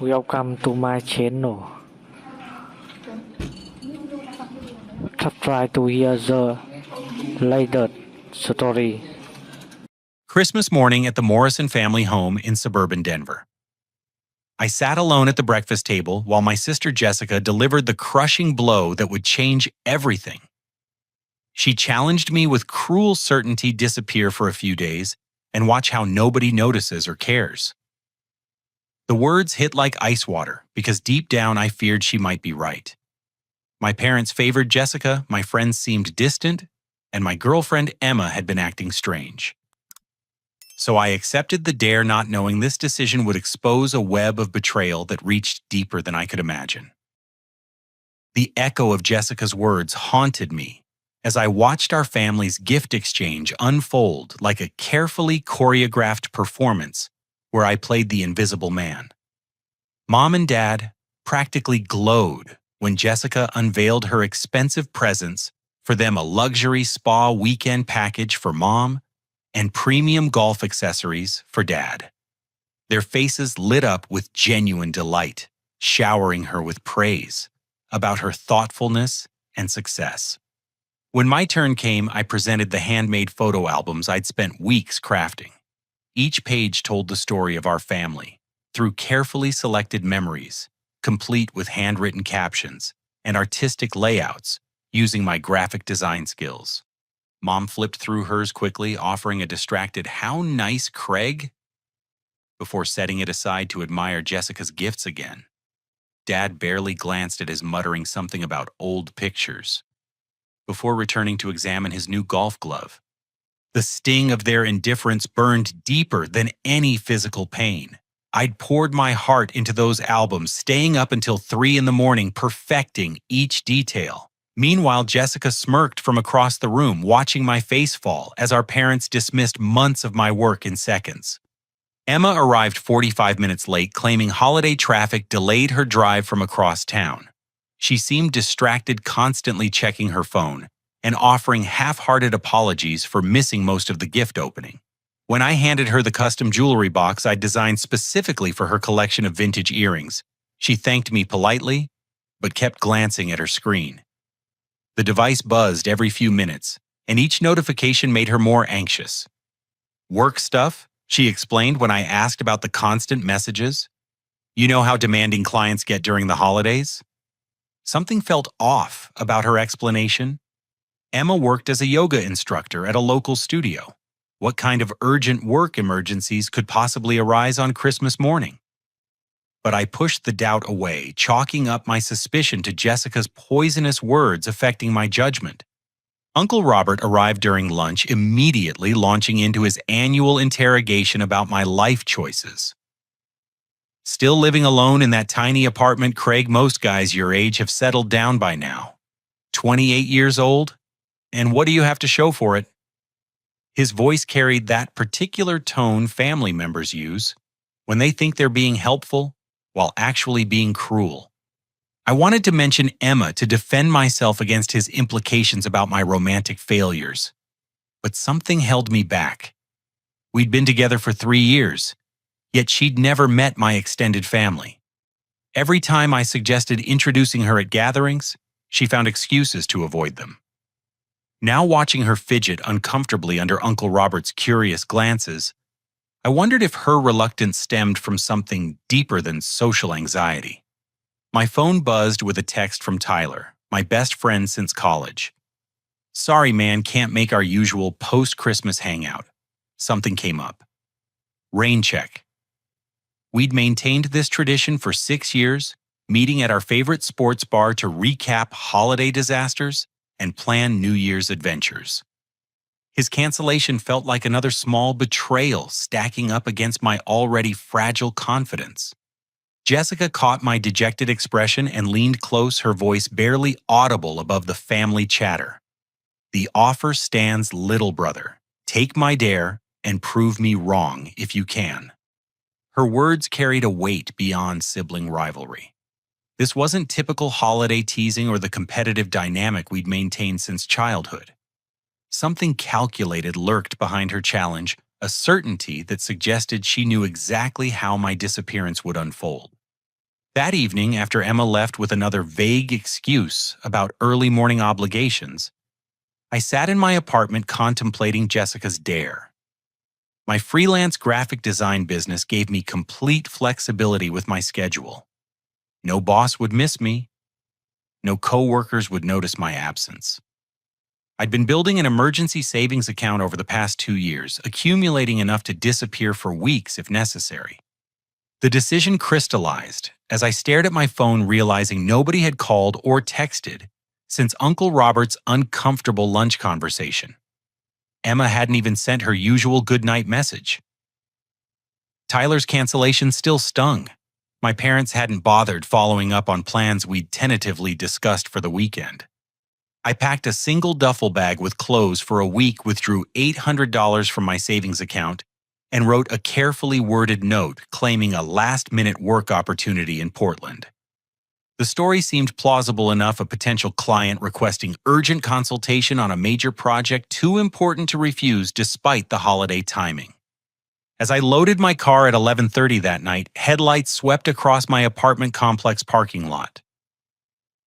Welcome to my channel. Try to hear the latest story. Christmas morning at the Morrison family home in suburban Denver. I sat alone at the breakfast table while my sister Jessica delivered the crushing blow that would change everything. She challenged me with cruel certainty to disappear for a few days and watch how nobody notices or cares. The words hit like ice water because deep down I feared she might be right. My parents favored Jessica, my friends seemed distant, and my girlfriend Emma had been acting strange. So I accepted the dare, not knowing this decision would expose a web of betrayal that reached deeper than I could imagine. The echo of Jessica's words haunted me as I watched our family's gift exchange unfold like a carefully choreographed performance where I played the invisible man. Mom and Dad practically glowed when Jessica unveiled her expensive presents, for them a luxury spa weekend package for Mom and premium golf accessories for Dad. Their faces lit up with genuine delight, showering her with praise about her thoughtfulness and success. When my turn came, I presented the handmade photo albums I'd spent weeks crafting. Each page told the story of our family through carefully selected memories, complete with handwritten captions and artistic layouts using my graphic design skills. Mom flipped through hers quickly, offering a distracted, "How nice, Craig?" before setting it aside to admire Jessica's gifts again. Dad barely glanced at his, muttering something about old pictures, before returning to examine his new golf glove. The sting of their indifference burned deeper than any physical pain. I'd poured my heart into those albums, staying up until 3 in the morning, perfecting each detail. Meanwhile, Jessica smirked from across the room, watching my face fall as our parents dismissed months of my work in seconds. Emma arrived 45 minutes late, claiming holiday traffic delayed her drive from across town. She seemed distracted, constantly checking her phone and offering half-hearted apologies for missing most of the gift opening. When I handed her the custom jewelry box I'd designed specifically for her collection of vintage earrings, she thanked me politely, but kept glancing at her screen. The device buzzed every few minutes, and each notification made her more anxious. "Work stuff?" she explained when I asked about the constant messages. "You know how demanding clients get during the holidays?" Something felt off about her explanation. Emma worked as a yoga instructor at a local studio. What kind of urgent work emergencies could possibly arise on Christmas morning? But I pushed the doubt away, chalking up my suspicion to Jessica's poisonous words affecting my judgment. Uncle Robert arrived during lunch, immediately launching into his annual interrogation about my life choices. "Still living alone in that tiny apartment, Craig? Most guys your age have settled down by now. 28 years old? And what do you have to show for it?" His voice carried that particular tone family members use when they think they're being helpful while actually being cruel. I wanted to mention Emma to defend myself against his implications about my romantic failures, but something held me back. We'd been together for 3 years, yet she'd never met my extended family. Every time I suggested introducing her at gatherings, she found excuses to avoid them. Now, watching her fidget uncomfortably under Uncle Robert's curious glances, I wondered if her reluctance stemmed from something deeper than social anxiety. My phone buzzed with a text from Tyler, my best friend since college. "Sorry, man, can't make our usual post-Christmas hangout. Something came up." Rain check. We'd maintained this tradition for 6 years, meeting at our favorite sports bar to recap holiday disasters and plan New Year's adventures. His cancellation felt like another small betrayal stacking up against my already fragile confidence. Jessica caught my dejected expression and leaned close, her voice barely audible above the family chatter. "The offer stands, little brother. Take my dare and prove me wrong if you can." Her words carried a weight beyond sibling rivalry. This wasn't typical holiday teasing or the competitive dynamic we'd maintained since childhood. Something calculated lurked behind her challenge, a certainty that suggested she knew exactly how my disappearance would unfold. That evening, after Emma left with another vague excuse about early morning obligations, I sat in my apartment contemplating Jessica's dare. My freelance graphic design business gave me complete flexibility with my schedule. No boss would miss me. No coworkers would notice my absence. I'd been building an emergency savings account over the past 2 years, accumulating enough to disappear for weeks if necessary. The decision crystallized as I stared at my phone, realizing nobody had called or texted since Uncle Robert's uncomfortable lunch conversation. Emma hadn't even sent her usual goodnight message. Tyler's cancellation still stung. My parents hadn't bothered following up on plans we'd tentatively discussed for the weekend. I packed a single duffel bag with clothes for a week, withdrew $800 from my savings account, and wrote a carefully worded note claiming a last-minute work opportunity in Portland. The story seemed plausible enough, a potential client requesting urgent consultation on a major project too important to refuse despite the holiday timing. As I loaded my car at 11:30 that night, headlights swept across my apartment complex parking lot.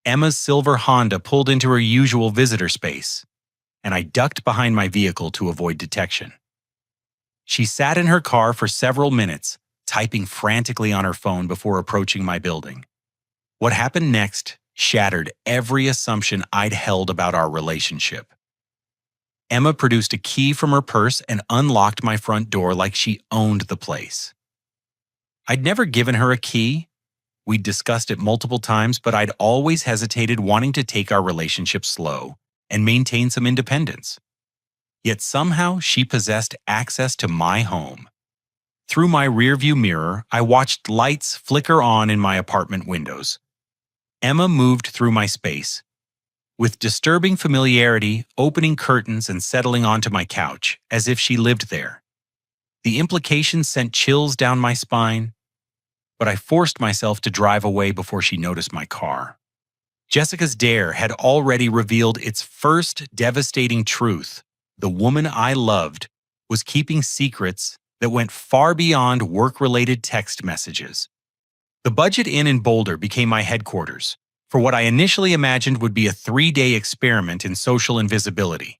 Emma's silver Honda pulled into her usual visitor space, and I ducked behind my vehicle to avoid detection. She sat in her car for several minutes, typing frantically on her phone before approaching my building. What happened next shattered every assumption I'd held about our relationship. Emma produced a key from her purse and unlocked my front door like she owned the place. I'd never given her a key. We'd discussed it multiple times, but I'd always hesitated, wanting to take our relationship slow and maintain some independence. Yet somehow she possessed access to my home. Through my rearview mirror, I watched lights flicker on in my apartment windows. Emma moved through my space, with disturbing familiarity, opening curtains and settling onto my couch as if she lived there. The implications sent chills down my spine, but I forced myself to drive away before she noticed my car. Jessica's dare had already revealed its first devastating truth. The woman I loved was keeping secrets that went far beyond work-related text messages. The Budget Inn in Boulder became my headquarters for what I initially imagined would be a 3-day experiment in social invisibility.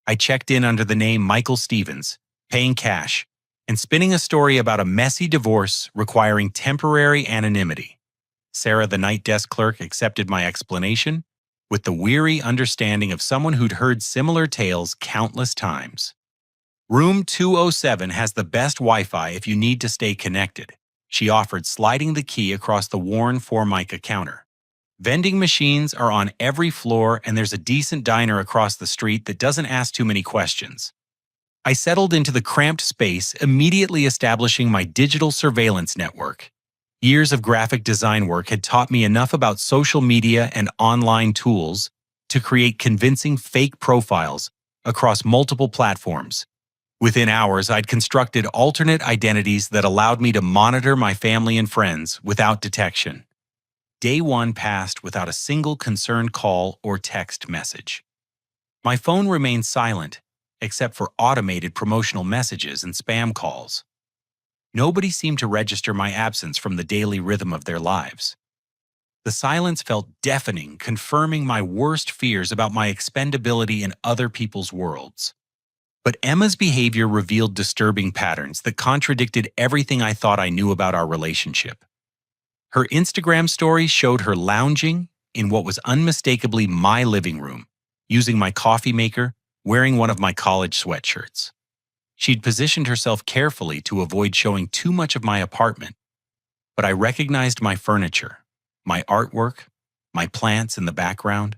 I checked in under the name Michael Stevens, paying cash, and spinning a story about a messy divorce requiring temporary anonymity. Sarah, the night desk clerk, accepted my explanation with the weary understanding of someone who'd heard similar tales countless times. Room 207 has the best Wi-Fi if you need to stay connected, she offered, sliding the key across the worn Formica counter. Vending machines are on every floor, and there's a decent diner across the street that doesn't ask too many questions. I settled into the cramped space, immediately establishing my digital surveillance network. Years of graphic design work had taught me enough about social media and online tools to create convincing fake profiles across multiple platforms. Within hours, I'd constructed alternate identities that allowed me to monitor my family and friends without detection. Day 1 passed without a single concerned call or text message. My phone remained silent, except for automated promotional messages and spam calls. Nobody seemed to register my absence from the daily rhythm of their lives. The silence felt deafening, confirming my worst fears about my expendability in other people's worlds. But Emma's behavior revealed disturbing patterns that contradicted everything I thought I knew about our relationship. Her Instagram stories showed her lounging in what was unmistakably my living room, using my coffee maker, wearing one of my college sweatshirts. She'd positioned herself carefully to avoid showing too much of my apartment, but I recognized my furniture, my artwork, my plants in the background.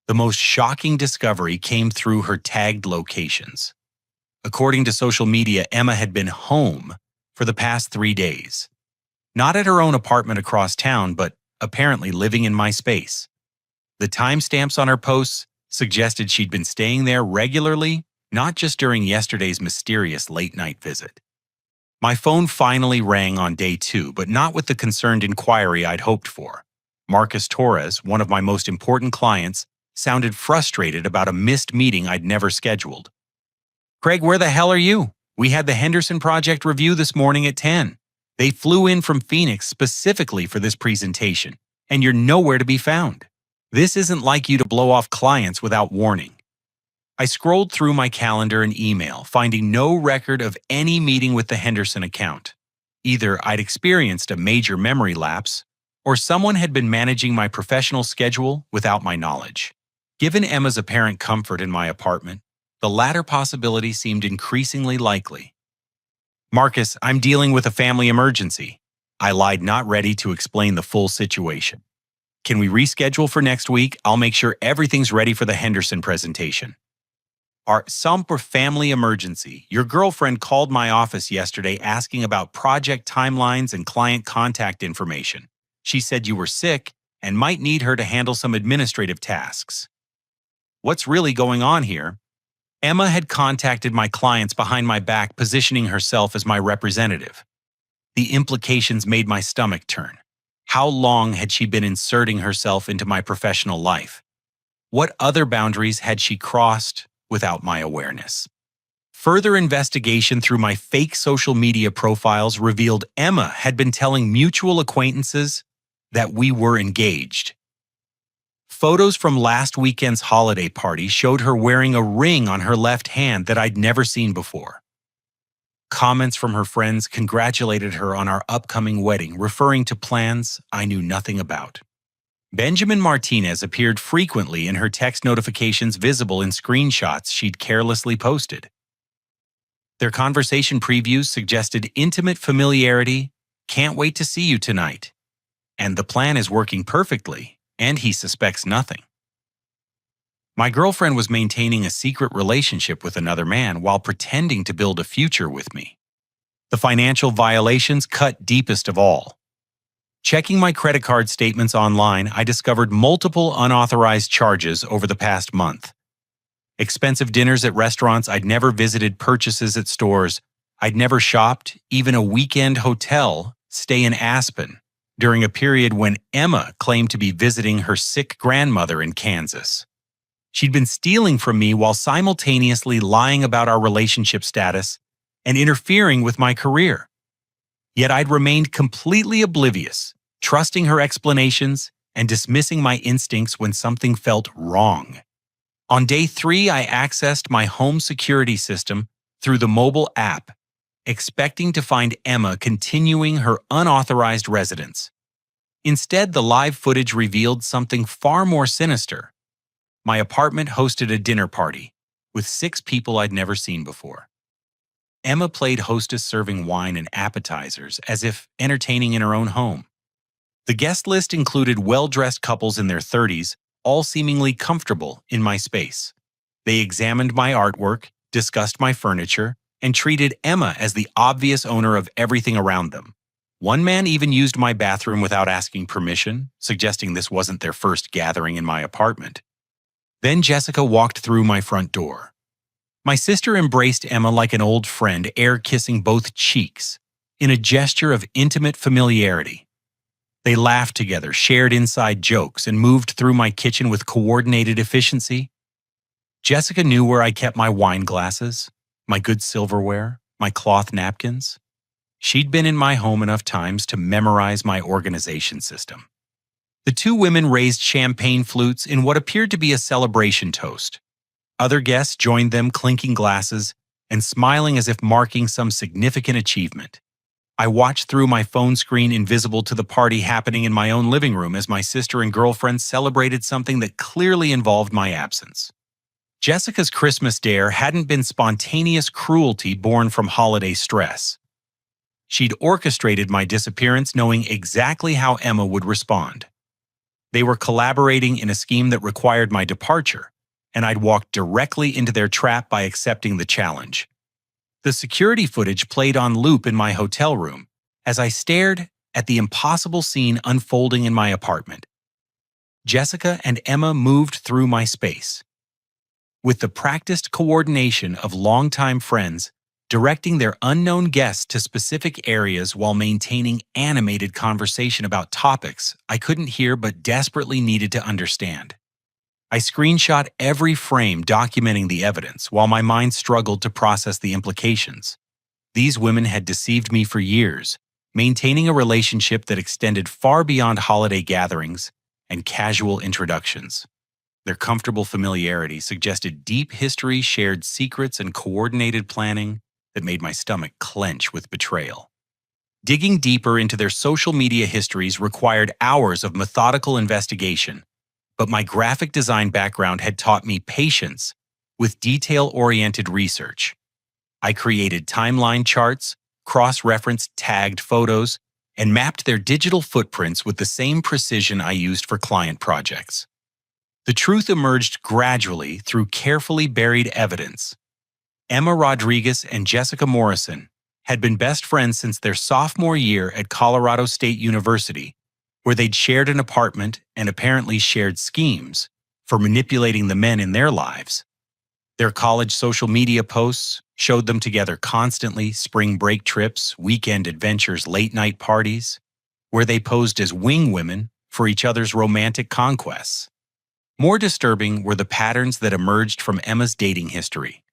The most shocking discovery came through her tagged locations. According to social media, Emma had been home for the past 3 days. Not at her own apartment across town, but apparently living in my space. The timestamps on her posts suggested she'd been staying there regularly, not just during yesterday's mysterious late-night visit. My phone finally rang on day 2, but not with the concerned inquiry I'd hoped for. Marcus Torres, one of my most important clients, sounded frustrated about a missed meeting I'd never scheduled. "Craig, where the hell are you? We had the Henderson project review this morning at 10. They flew in from Phoenix specifically for this presentation, and you're nowhere to be found. This isn't like you to blow off clients without warning. I scrolled through my calendar and email, finding no record of any meeting with the Henderson account. Either I'd experienced a major memory lapse, or someone had been managing my professional schedule without my knowledge. Given Emma's apparent comfort in my apartment, the latter possibility seemed increasingly likely. "Marcus, I'm dealing with a family emergency." I lied, not ready to explain the full situation. "Can we reschedule for next week? I'll make sure everything's ready for the Henderson presentation." Some family emergency. Your girlfriend called my office yesterday asking about project timelines and client contact information. She said you were sick and might need her to handle some administrative tasks. What's really going on here? Emma had contacted my clients behind my back, positioning herself as my representative. The implications made my stomach turn. How long had she been inserting herself into my professional life? What other boundaries had she crossed without my awareness? Further investigation through my fake social media profiles revealed Emma had been telling mutual acquaintances that we were engaged. Photos from last weekend's holiday party showed her wearing a ring on her left hand that I'd never seen before. Comments from her friends congratulated her on our upcoming wedding, referring to plans I knew nothing about. Benjamin Martinez appeared frequently in her text notifications, visible in screenshots she'd carelessly posted. Their conversation previews suggested intimate familiarity, "Can't wait to see you tonight," and "the plan is working perfectly, and he suspects nothing." My girlfriend was maintaining a secret relationship with another man while pretending to build a future with me. The financial violations cut deepest of all. Checking my credit card statements online, I discovered multiple unauthorized charges over the past month. Expensive dinners at restaurants I'd never visited, purchases at stores I'd never shopped, even a weekend hotel stay in Aspen during a period when Emma claimed to be visiting her sick grandmother in Kansas. She'd been stealing from me while simultaneously lying about our relationship status and interfering with my career. Yet I'd remained completely oblivious, trusting her explanations and dismissing my instincts when something felt wrong. On day 3, I accessed my home security system through the mobile app, expecting to find Emma continuing her unauthorized residence. Instead, the live footage revealed something far more sinister. My apartment hosted a dinner party with 6 people I'd never seen before. Emma played hostess, serving wine and appetizers as if entertaining in her own home. The guest list included well-dressed couples in their 30s, all seemingly comfortable in my space. They examined my artwork, discussed my furniture, and treated Emma as the obvious owner of everything around them. One man even used my bathroom without asking permission, suggesting this wasn't their first gathering in my apartment. Then Jessica walked through my front door. My sister embraced Emma like an old friend, air-kissing both cheeks, in a gesture of intimate familiarity. They laughed together, shared inside jokes, and moved through my kitchen with coordinated efficiency. Jessica knew where I kept my wine glasses, my good silverware, my cloth napkins. She'd been in my home enough times to memorize my organization system. The 2 women raised champagne flutes in what appeared to be a celebration toast. Other guests joined them, clinking glasses and smiling as if marking some significant achievement. I watched through my phone screen, invisible to the party happening in my own living room, as my sister and girlfriend celebrated something that clearly involved my absence. Jessica's Christmas dare hadn't been spontaneous cruelty born from holiday stress. She'd orchestrated my disappearance, knowing exactly how Emma would respond. They were collaborating in a scheme that required my departure, and I'd walked directly into their trap by accepting the challenge. The security footage played on loop in my hotel room as I stared at the impossible scene unfolding in my apartment. Jessica and Emma moved through my space. With the practiced coordination of longtime friends, directing their unknown guests to specific areas while maintaining animated conversation about topics I couldn't hear but desperately needed to understand. I screenshot every frame, documenting the evidence, while my mind struggled to process the implications. These women had deceived me for years, maintaining a relationship that extended far beyond holiday gatherings and casual introductions. Their comfortable familiarity suggested deep history, shared secrets, and coordinated planning that made my stomach clench with betrayal. Digging deeper into their social media histories required hours of methodical investigation, but my graphic design background had taught me patience with detail-oriented research. I created timeline charts, cross-referenced tagged photos, and mapped their digital footprints with the same precision I used for client projects. The truth emerged gradually through carefully buried evidence. Emma Rodriguez and Jessica Morrison had been best friends since their sophomore year at Colorado State University, where they'd shared an apartment and apparently shared schemes for manipulating the men in their lives. Their college social media posts showed them together constantly, spring break trips, weekend adventures, late-night parties, where they posed as wing women for each other's romantic conquests. More disturbing were the patterns that emerged from Emma's dating history.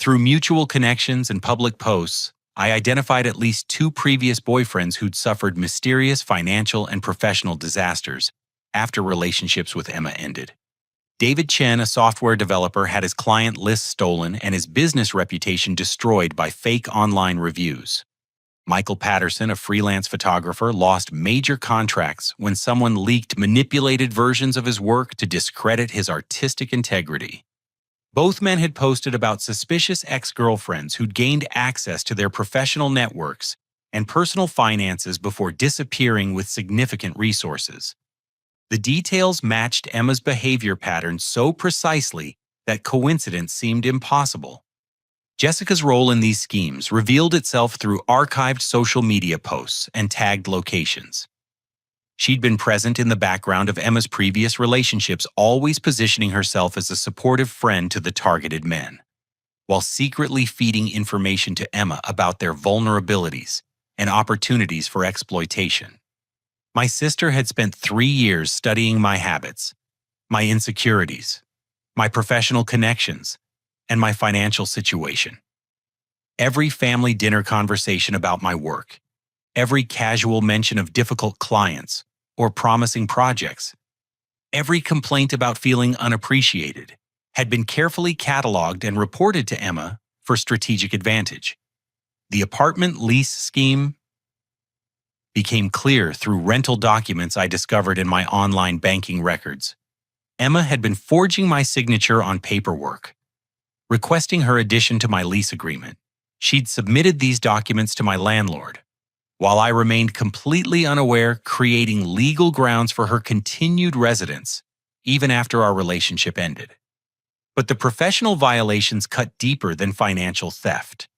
Through mutual connections and public posts, I identified at least 2 previous boyfriends who'd suffered mysterious financial and professional disasters after relationships with Emma ended. David Chen, a software developer, had his client list stolen and his business reputation destroyed by fake online reviews. Michael Patterson, a freelance photographer, lost major contracts when someone leaked manipulated versions of his work to discredit his artistic integrity. Both men had posted about suspicious ex-girlfriends who'd gained access to their professional networks and personal finances before disappearing with significant resources. The details matched Emma's behavior patterns so precisely that coincidence seemed impossible. Jessica's role in these schemes revealed itself through archived social media posts and tagged locations. She'd been present in the background of Emma's previous relationships, always positioning herself as a supportive friend to the targeted men, while secretly feeding information to Emma about their vulnerabilities and opportunities for exploitation. My sister had spent 3 years studying my habits, my insecurities, my professional connections, and my financial situation. Every family dinner conversation about my work, every casual mention of difficult clients or promising projects, every complaint about feeling unappreciated had been carefully cataloged and reported to Emma for strategic advantage. The apartment lease scheme became clear through rental documents I discovered in my online banking records. Emma had been forging my signature on paperwork, requesting her addition to my lease agreement. She'd submitted these documents to my landlord, while I remained completely unaware, creating legal grounds for her continued residence, even after our relationship ended. But the professional violations cut deeper than financial theft.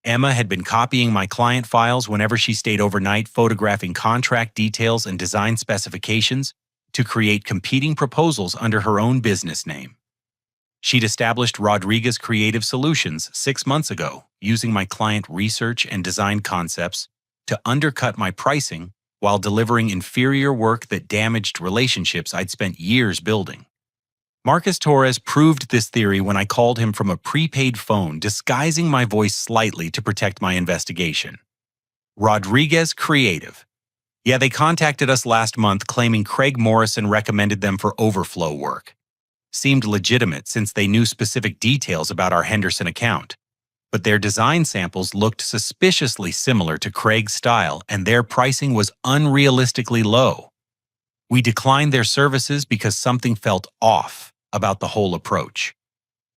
Emma had been copying my client files whenever she stayed overnight, photographing contract details and design specifications to create competing proposals under her own business name. She'd established Rodriguez Creative Solutions 6 months ago, using my client research and design concepts to undercut my pricing while delivering inferior work that damaged relationships I'd spent years building. Marcus Torres proved this theory when I called him from a prepaid phone, disguising my voice slightly to protect my investigation. Rodriguez Creative. Yeah, they contacted us last month claiming Craig Morrison recommended them for overflow work. Seemed legitimate since they knew specific details about our Henderson account. But their design samples looked suspiciously similar to Craig's style, and their pricing was unrealistically low. We declined their services because something felt off about the whole approach.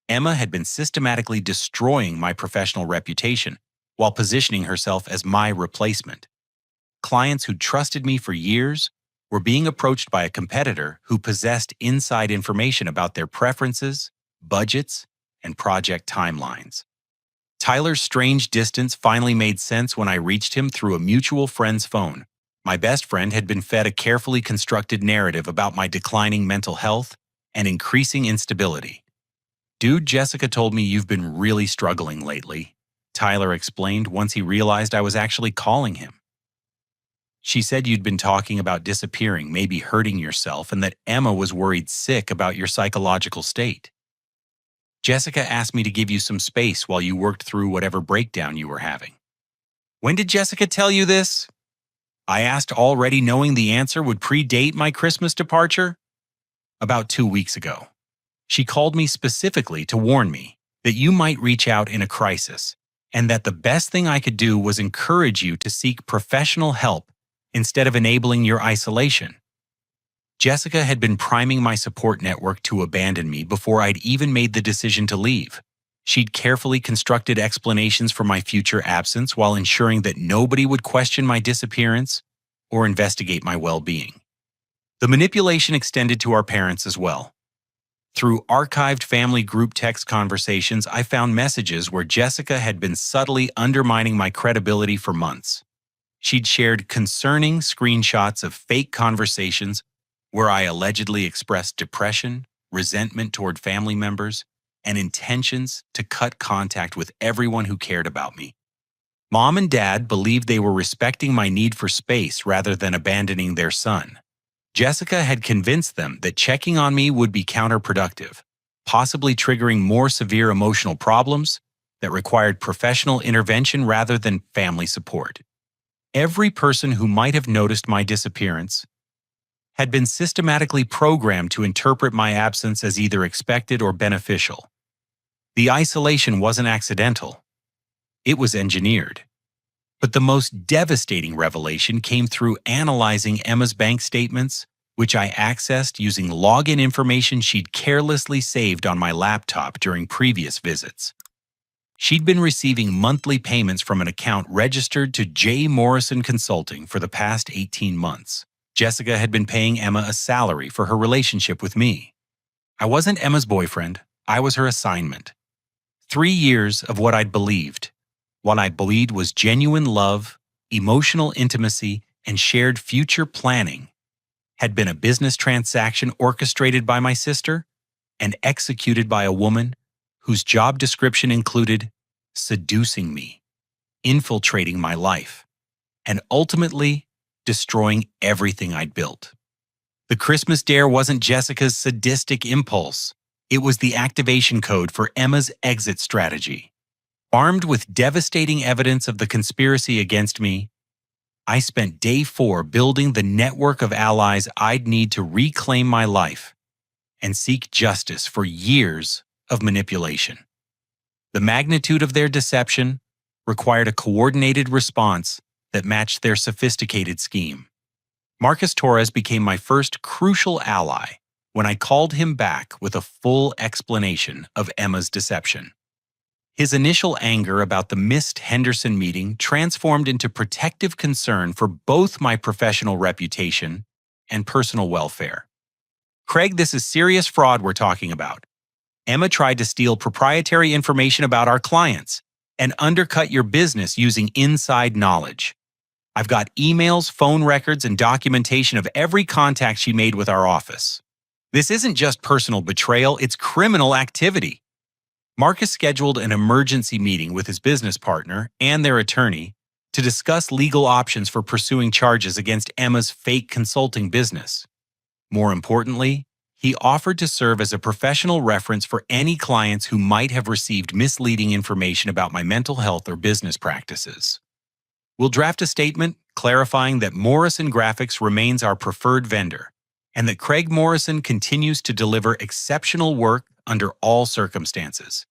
Emma had been systematically destroying my professional reputation while positioning herself as my replacement. Clients who trusted me for years were being approached by a competitor who possessed inside information about their preferences, budgets, and project timelines. Tyler's strange distance finally made sense when I reached him through a mutual friend's phone. My best friend had been fed a carefully constructed narrative about my declining mental health and increasing instability. "Dude, Jessica told me you've been really struggling lately," Tyler explained once he realized I was actually calling him. "She said you'd been talking about disappearing, maybe hurting yourself, and that Emma was worried sick about your psychological state. Jessica asked me to give you some space while you worked through whatever breakdown you were having." "When did Jessica tell you this?" I asked, already knowing the answer would predate my Christmas departure. About 2 weeks ago, she called me specifically to warn me that you might reach out in a crisis and that the best thing I could do was encourage you to seek professional help instead of enabling your isolation. Jessica had been priming my support network to abandon me before I'd even made the decision to leave. She'd carefully constructed explanations for my future absence while ensuring that nobody would question my disappearance or investigate my well-being. The manipulation extended to our parents as well. Through archived family group text conversations, I found messages where Jessica had been subtly undermining my credibility for months. She'd shared concerning screenshots of fake conversations where I allegedly expressed depression, resentment toward family members, and intentions to cut contact with everyone who cared about me. Mom and Dad believed they were respecting my need for space rather than abandoning their son. Jessica had convinced them that checking on me would be counterproductive, possibly triggering more severe emotional problems that required professional intervention rather than family support. Every person who might have noticed my disappearance had been systematically programmed to interpret my absence as either expected or beneficial. The isolation wasn't accidental. It was engineered. But the most devastating revelation came through analyzing Emma's bank statements, which I accessed using login information she'd carelessly saved on my laptop during previous visits. She'd been receiving monthly payments from an account registered to J. Morrison Consulting for the past 18 months. Jessica had been paying Emma a salary for her relationship with me. I wasn't Emma's boyfriend. I was her assignment. 3 years of what I'd believed. What I believed was genuine love, emotional intimacy, and shared future planning had been a business transaction orchestrated by my sister and executed by a woman whose job description included seducing me, infiltrating my life, and ultimately destroying everything I'd built. The Christmas dare wasn't Jessica's sadistic impulse. It was the activation code for Emma's exit strategy. Armed with devastating evidence of the conspiracy against me, I spent day 4 building the network of allies I'd need to reclaim my life and seek justice for years of manipulation. The magnitude of their deception required a coordinated response that matched their sophisticated scheme. Marcus Torres became my first crucial ally when I called him back with a full explanation of Emma's deception. His initial anger about the missed Henderson meeting transformed into protective concern for both my professional reputation and personal welfare. Craig, this is serious fraud we're talking about. Emma tried to steal proprietary information about our clients and undercut your business using inside knowledge. I've got emails, phone records, and documentation of every contact she made with our office. This isn't just personal betrayal, it's criminal activity. Marcus scheduled an emergency meeting with his business partner and their attorney to discuss legal options for pursuing charges against Emma's fake consulting business. More importantly, he offered to serve as a professional reference for any clients who might have received misleading information about my mental health or business practices. We'll draft a statement clarifying that Morrison Graphics remains our preferred vendor and that Craig Morrison continues to deliver exceptional work under all circumstances.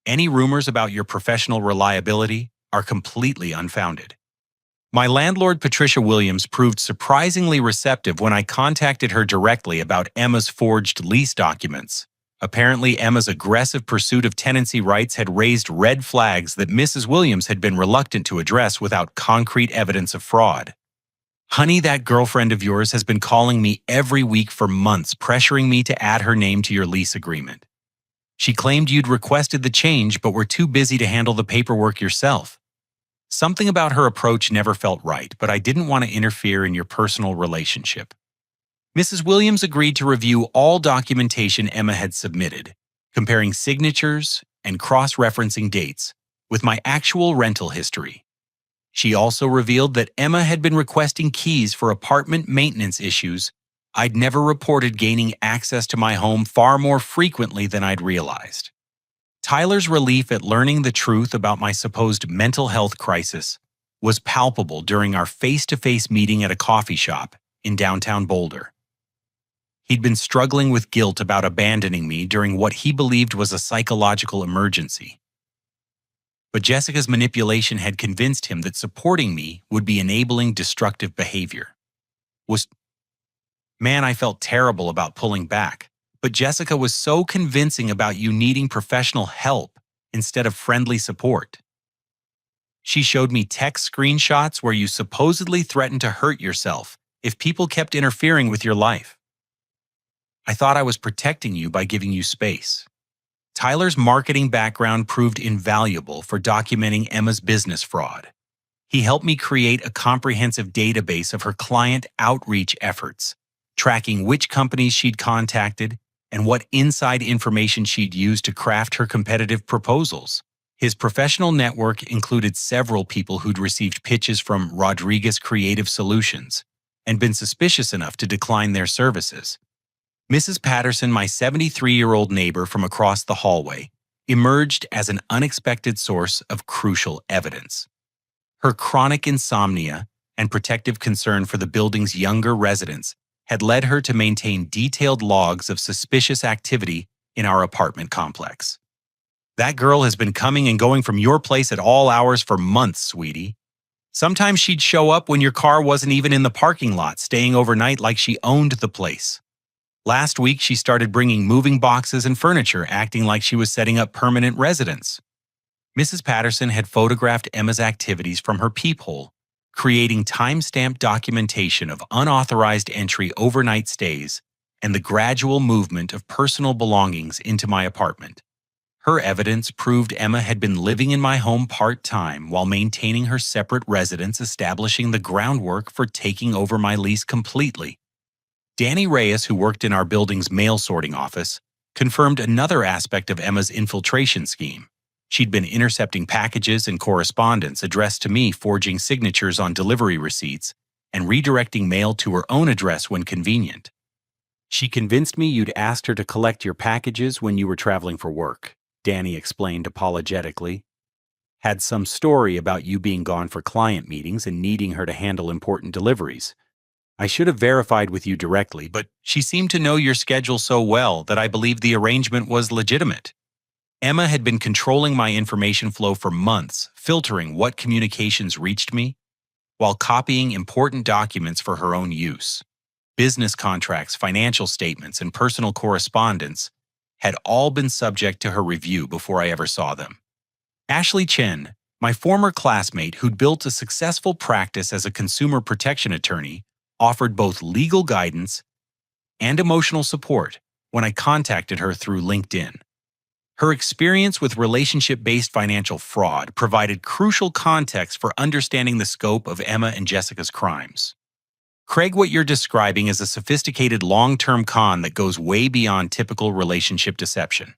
Any rumors about your professional reliability are completely unfounded. My landlord, Patricia Williams, proved surprisingly receptive when I contacted her directly about Emma's forged lease documents. Apparently, Emma's aggressive pursuit of tenancy rights had raised red flags that Mrs. Williams had been reluctant to address without concrete evidence of fraud. Honey, that girlfriend of yours has been calling me every week for months, pressuring me to add her name to your lease agreement. She claimed you'd requested the change but were too busy to handle the paperwork yourself. Something about her approach never felt right, but I didn't want to interfere in your personal relationship. Mrs. Williams agreed to review all documentation Emma had submitted, comparing signatures and cross-referencing dates with my actual rental history. She also revealed that Emma had been requesting keys for apartment maintenance issues. I'd never reported gaining access to my home far more frequently than I'd realized. Tyler's relief at learning the truth about my supposed mental health crisis was palpable during our face-to-face meeting at a coffee shop in downtown Boulder. He'd been struggling with guilt about abandoning me during what he believed was a psychological emergency. But Jessica's manipulation had convinced him that supporting me would be enabling destructive behavior. Man, I felt terrible about pulling back, but Jessica was so convincing about you needing professional help instead of friendly support. She showed me text screenshots where you supposedly threatened to hurt yourself if people kept interfering with your life. I thought I was protecting you by giving you space. Tyler's marketing background proved invaluable for documenting Emma's business fraud. He helped me create a comprehensive database of her client outreach efforts, tracking which companies she'd contacted and what inside information she'd used to craft her competitive proposals. His professional network included several people who'd received pitches from Rodriguez Creative Solutions and been suspicious enough to decline their services. Mrs. Patterson, my 73-year-old neighbor from across the hallway, emerged as an unexpected source of crucial evidence. Her chronic insomnia and protective concern for the building's younger residents had led her to maintain detailed logs of suspicious activity in our apartment complex. "That girl has been coming and going from your place at all hours for months, sweetie. Sometimes she'd show up when your car wasn't even in the parking lot, staying overnight like she owned the place. Last week, she started bringing moving boxes and furniture, acting like she was setting up permanent residence." Mrs. Patterson had photographed Emma's activities from her peephole, creating time-stamped documentation of unauthorized entry overnight stays and the gradual movement of personal belongings into my apartment. Her evidence proved Emma had been living in my home part-time while maintaining her separate residence, establishing the groundwork for taking over my lease completely. Danny Reyes, who worked in our building's mail sorting office, confirmed another aspect of Emma's infiltration scheme. She'd been intercepting packages and correspondence addressed to me, forging signatures on delivery receipts, and redirecting mail to her own address when convenient. "She convinced me you'd asked her to collect your packages when you were traveling for work," Danny explained apologetically. "Had some story about you being gone for client meetings and needing her to handle important deliveries. I should have verified with you directly, but she seemed to know your schedule so well that I believed the arrangement was legitimate." Emma had been controlling my information flow for months, filtering what communications reached me, while copying important documents for her own use. Business contracts, financial statements, and personal correspondence had all been subject to her review before I ever saw them. Ashley Chen, my former classmate who'd built a successful practice as a consumer protection attorney, offered both legal guidance and emotional support when I contacted her through LinkedIn. Her experience with relationship-based financial fraud provided crucial context for understanding the scope of Emma and Jessica's crimes. "Craig, what you're describing is a sophisticated long-term con that goes way beyond typical relationship deception.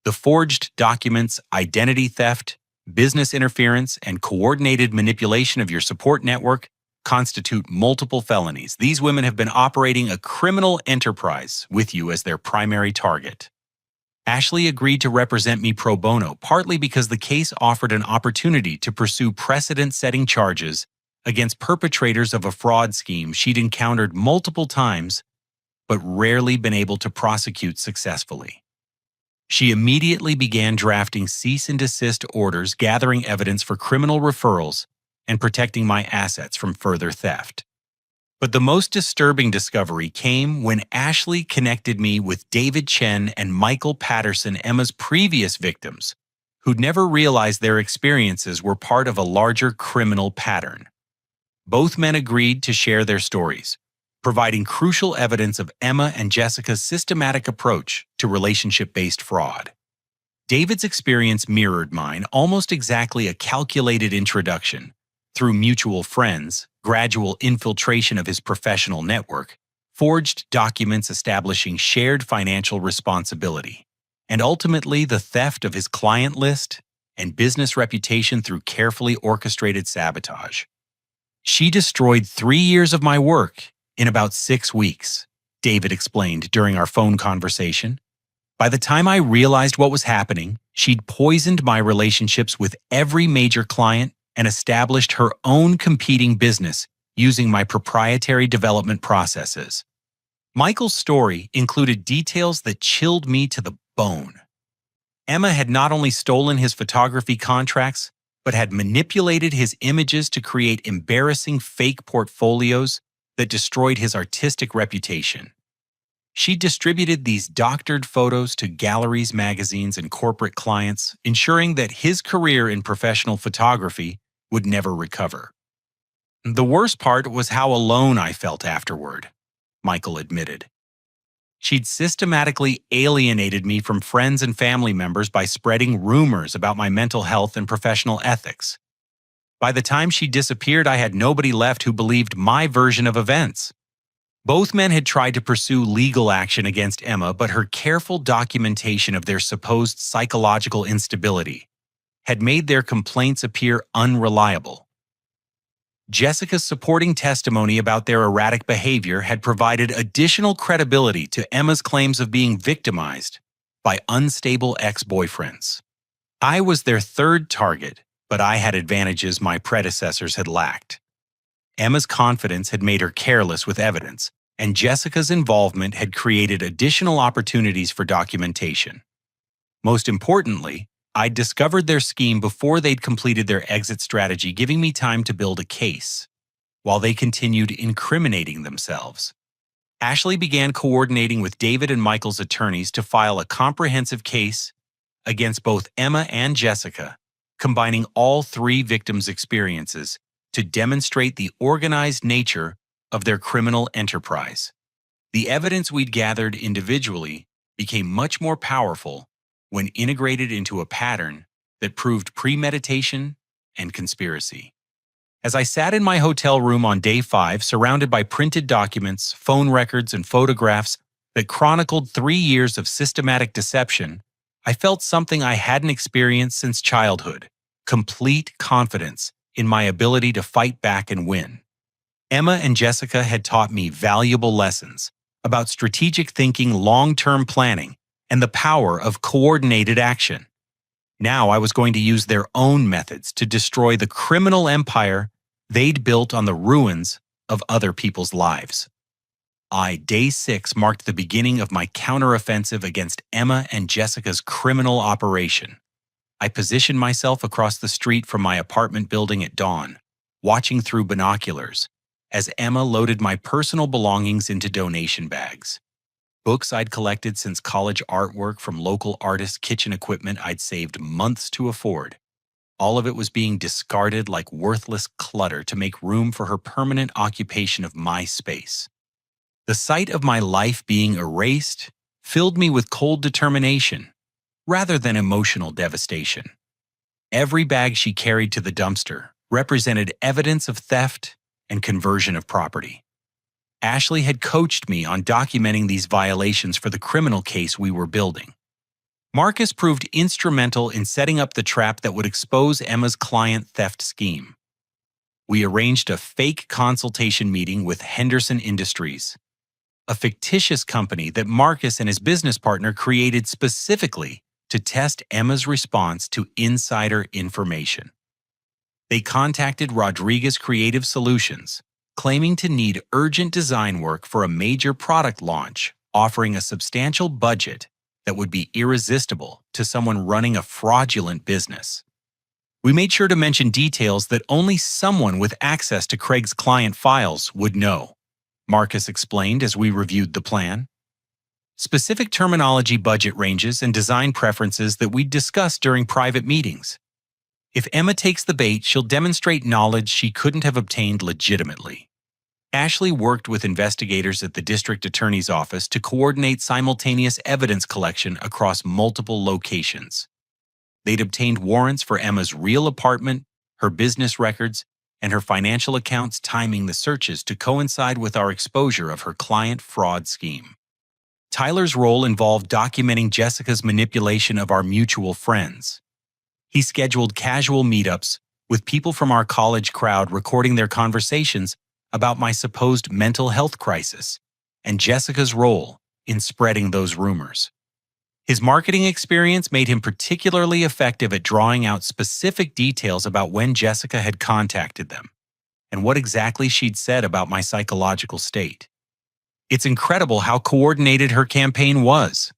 The forged documents, identity theft, business interference, and coordinated manipulation of your support network constitute multiple felonies. These women have been operating a criminal enterprise with you as their primary target." Ashley agreed to represent me pro bono, partly because the case offered an opportunity to pursue precedent-setting charges against perpetrators of a fraud scheme she'd encountered multiple times but rarely been able to prosecute successfully. She immediately began drafting cease and desist orders, gathering evidence for criminal referrals, and protecting my assets from further theft. But the most disturbing discovery came when Ashley connected me with David Chen and Michael Patterson, Emma's previous victims, who'd never realized their experiences were part of a larger criminal pattern. Both men agreed to share their stories, providing crucial evidence of Emma and Jessica's systematic approach to relationship-based fraud. David's experience mirrored mine, almost exactly a calculated introduction through mutual friends, gradual infiltration of his professional network, forged documents establishing shared financial responsibility, and ultimately the theft of his client list and business reputation through carefully orchestrated sabotage. "She destroyed 3 years of my work in about 6 weeks," David explained during our phone conversation. "By the time I realized what was happening, she'd poisoned my relationships with every major client and established her own competing business using my proprietary development processes. Michael's story included details that chilled me to the bone. Emma had not only stolen his photography contracts, but had manipulated his images to create embarrassing fake portfolios that destroyed his artistic reputation. She distributed these doctored photos to galleries, magazines, and corporate clients, ensuring that his career in professional photography would never recover. The worst part was how alone I felt afterward, Michael admitted. She'd systematically alienated me from friends and family members by spreading rumors about my mental health and professional ethics. By the time she disappeared, I had nobody left who believed my version of events. Both men had tried to pursue legal action against Emma, but her careful documentation of their supposed psychological instability had made their complaints appear unreliable. Jessica's supporting testimony about their erratic behavior had provided additional credibility to Emma's claims of being victimized by unstable ex-boyfriends. I was their third target, but I had advantages my predecessors had lacked. Emma's confidence had made her careless with evidence, and Jessica's involvement had created additional opportunities for documentation. Most importantly, I'd discovered their scheme before they'd completed their exit strategy, giving me time to build a case, while they continued incriminating themselves. Ashley began coordinating with David and Michael's attorneys to file a comprehensive case against both Emma and Jessica, combining all three victims' experiences to demonstrate the organized nature of their criminal enterprise. The evidence we'd gathered individually became much more powerful when integrated into a pattern that proved premeditation and conspiracy. As I sat in my hotel room on day 5, surrounded by printed documents, phone records, and photographs that chronicled 3 years of systematic deception, I felt something I hadn't experienced since childhood: complete confidence in my ability to fight back and win. Emma and Jessica had taught me valuable lessons about strategic thinking, long-term planning, and the power of coordinated action. Now I was going to use their own methods to destroy the criminal empire they'd built on the ruins of other people's lives. Day 6 marked the beginning of my counteroffensive against Emma and Jessica's criminal operation. I positioned myself across the street from my apartment building at dawn, watching through binoculars as Emma loaded my personal belongings into donation bags. Books I'd collected since college, artwork from local artists, kitchen equipment I'd saved months to afford. All of it was being discarded like worthless clutter to make room for her permanent occupation of my space. The sight of my life being erased filled me with cold determination, rather than emotional devastation. Every bag she carried to the dumpster represented evidence of theft and conversion of property. Ashley had coached me on documenting these violations for the criminal case we were building. Marcus proved instrumental in setting up the trap that would expose Emma's client theft scheme. We arranged a fake consultation meeting with Henderson Industries, a fictitious company that Marcus and his business partner created specifically to test Emma's response to insider information. They contacted Rodriguez Creative Solutions, claiming to need urgent design work for a major product launch, offering a substantial budget that would be irresistible to someone running a fraudulent business. We made sure to mention details that only someone with access to Craig's client files would know, Marcus explained as we reviewed the plan. Specific terminology, budget ranges, and design preferences that we'd discussed during private meetings. If Emma takes the bait, she'll demonstrate knowledge she couldn't have obtained legitimately. Ashley worked with investigators at the district attorney's office to coordinate simultaneous evidence collection across multiple locations. They'd obtained warrants for Emma's real apartment, her business records, and her financial accounts, timing the searches to coincide with our exposure of her client fraud scheme. Tyler's role involved documenting Jessica's manipulation of our mutual friends. He scheduled casual meetups with people from our college crowd, recording their conversations about my supposed mental health crisis and Jessica's role in spreading those rumors. His marketing experience made him particularly effective at drawing out specific details about when Jessica had contacted them and what exactly she'd said about my psychological state. It's incredible how coordinated her campaign was.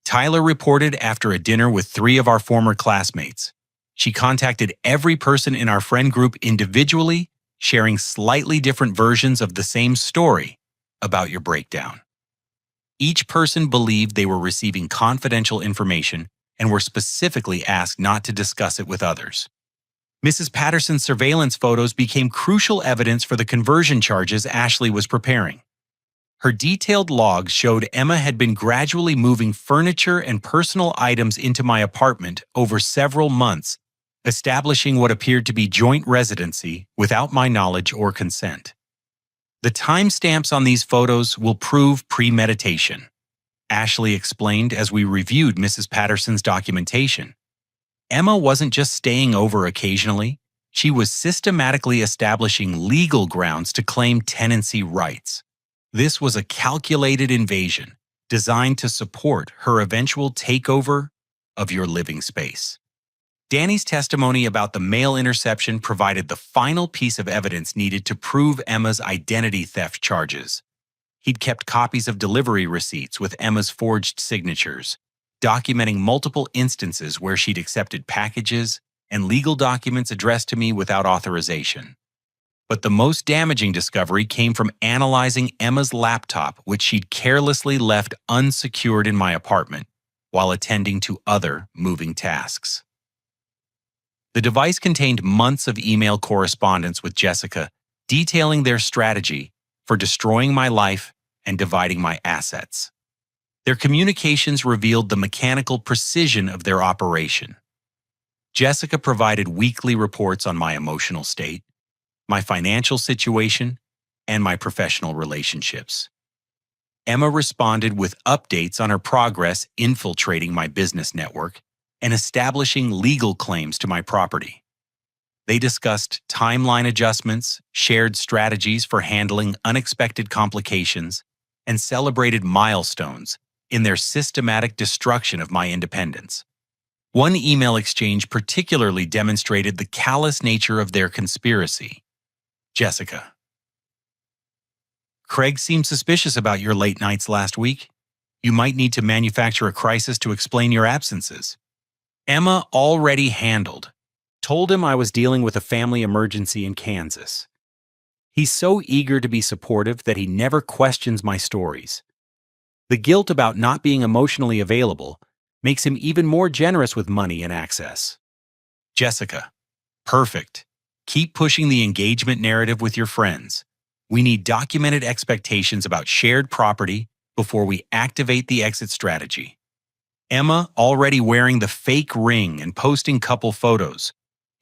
Tyler reported after a dinner with 3 of our former classmates. She contacted every person in our friend group individually, sharing slightly different versions of the same story about your breakdown. Each person believed they were receiving confidential information and were specifically asked not to discuss it with others. Mrs. Patterson's surveillance photos became crucial evidence for the conversion charges Ashley was preparing. Her detailed logs showed Emma had been gradually moving furniture and personal items into my apartment over several months, establishing what appeared to be joint residency without my knowledge or consent. The timestamps on these photos will prove premeditation, Ashley explained as we reviewed Mrs. Patterson's documentation. Emma wasn't just staying over occasionally, she was systematically establishing legal grounds to claim tenancy rights. This was a calculated invasion designed to support her eventual takeover of your living space. Danny's testimony about the mail interception provided the final piece of evidence needed to prove Emma's identity theft charges. He'd kept copies of delivery receipts with Emma's forged signatures, documenting multiple instances where she'd accepted packages and legal documents addressed to me without authorization. But the most damaging discovery came from analyzing Emma's laptop, which she'd carelessly left unsecured in my apartment while attending to other moving tasks. The device contained months of email correspondence with Jessica, detailing their strategy for destroying my life and dividing my assets. Their communications revealed the mechanical precision of their operation. Jessica provided weekly reports on my emotional state, my financial situation, and my professional relationships. Emma responded with updates on her progress infiltrating my business network and establishing legal claims to my property. They discussed timeline adjustments, shared strategies for handling unexpected complications, and celebrated milestones in their systematic destruction of my independence. One email exchange particularly demonstrated the callous nature of their conspiracy. Jessica: Craig seemed suspicious about your late nights last week. You might need to manufacture a crisis to explain your absences. Emma already handled. Told him I was dealing with a family emergency in Kansas. He's so eager to be supportive that he never questions my stories. The guilt about not being emotionally available makes him even more generous with money and access. Jessica: Perfect. Keep pushing the engagement narrative with your friends. We need documented expectations about shared property before we activate the exit strategy. Emma already wearing the fake ring and posting couple photos.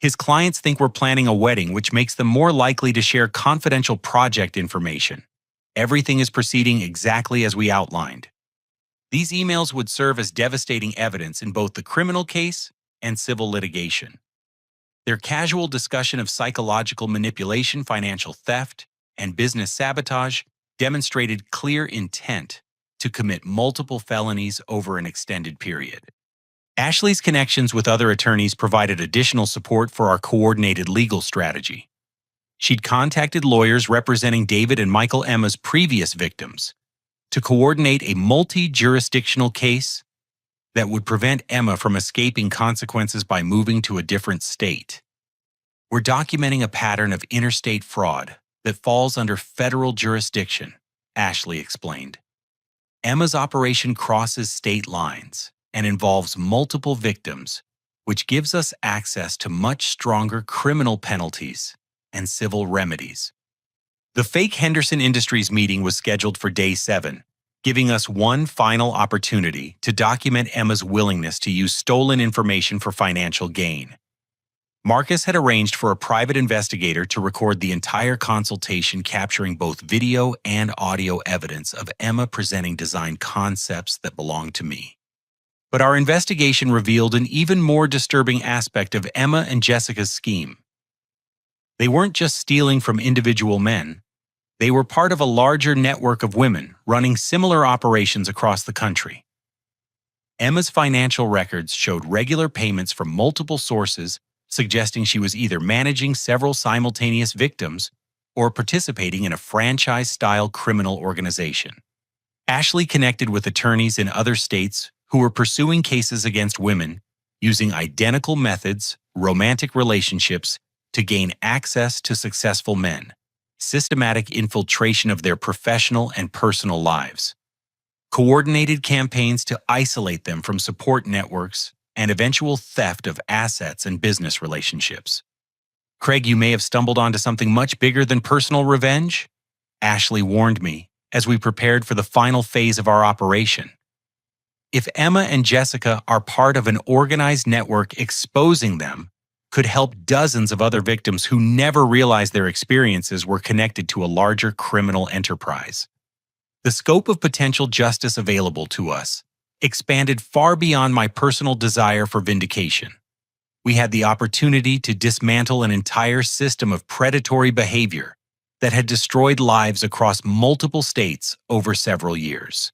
His clients think we're planning a wedding, which makes them more likely to share confidential project information. Everything is proceeding exactly as we outlined. These emails would serve as devastating evidence in both the criminal case and civil litigation. Their casual discussion of psychological manipulation, financial theft, and business sabotage demonstrated clear intent to commit multiple felonies over an extended period. Ashley's connections with other attorneys provided additional support for our coordinated legal strategy. She'd contacted lawyers representing David and Michael Emma's previous victims to coordinate a multi-jurisdictional case that would prevent Emma from escaping consequences by moving to a different state. We're documenting a pattern of interstate fraud that falls under federal jurisdiction, Ashley explained. Emma's operation crosses state lines and involves multiple victims, which gives us access to much stronger criminal penalties and civil remedies. The fake Henderson Industries meeting was scheduled for day 7, giving us one final opportunity to document Emma's willingness to use stolen information for financial gain. Marcus had arranged for a private investigator to record the entire consultation, capturing both video and audio evidence of Emma presenting design concepts that belonged to me. But our investigation revealed an even more disturbing aspect of Emma and Jessica's scheme. They weren't just stealing from individual men. They were part of a larger network of women running similar operations across the country. Emma's financial records showed regular payments from multiple sources, suggesting she was either managing several simultaneous victims or participating in a franchise-style criminal organization. Ashley connected with attorneys in other states who were pursuing cases against women using identical methods, romantic relationships, to gain access to successful men, systematic infiltration of their professional and personal lives, coordinated campaigns to isolate them from support networks, and eventual theft of assets and business relationships. Craig, you may have stumbled onto something much bigger than personal revenge? Ashley warned me as we prepared for the final phase of our operation. If Emma and Jessica are part of an organized network, exposing them could help dozens of other victims who never realized their experiences were connected to a larger criminal enterprise. The scope of potential justice available to us expanded far beyond my personal desire for vindication. We had the opportunity to dismantle an entire system of predatory behavior that had destroyed lives across multiple states over several years.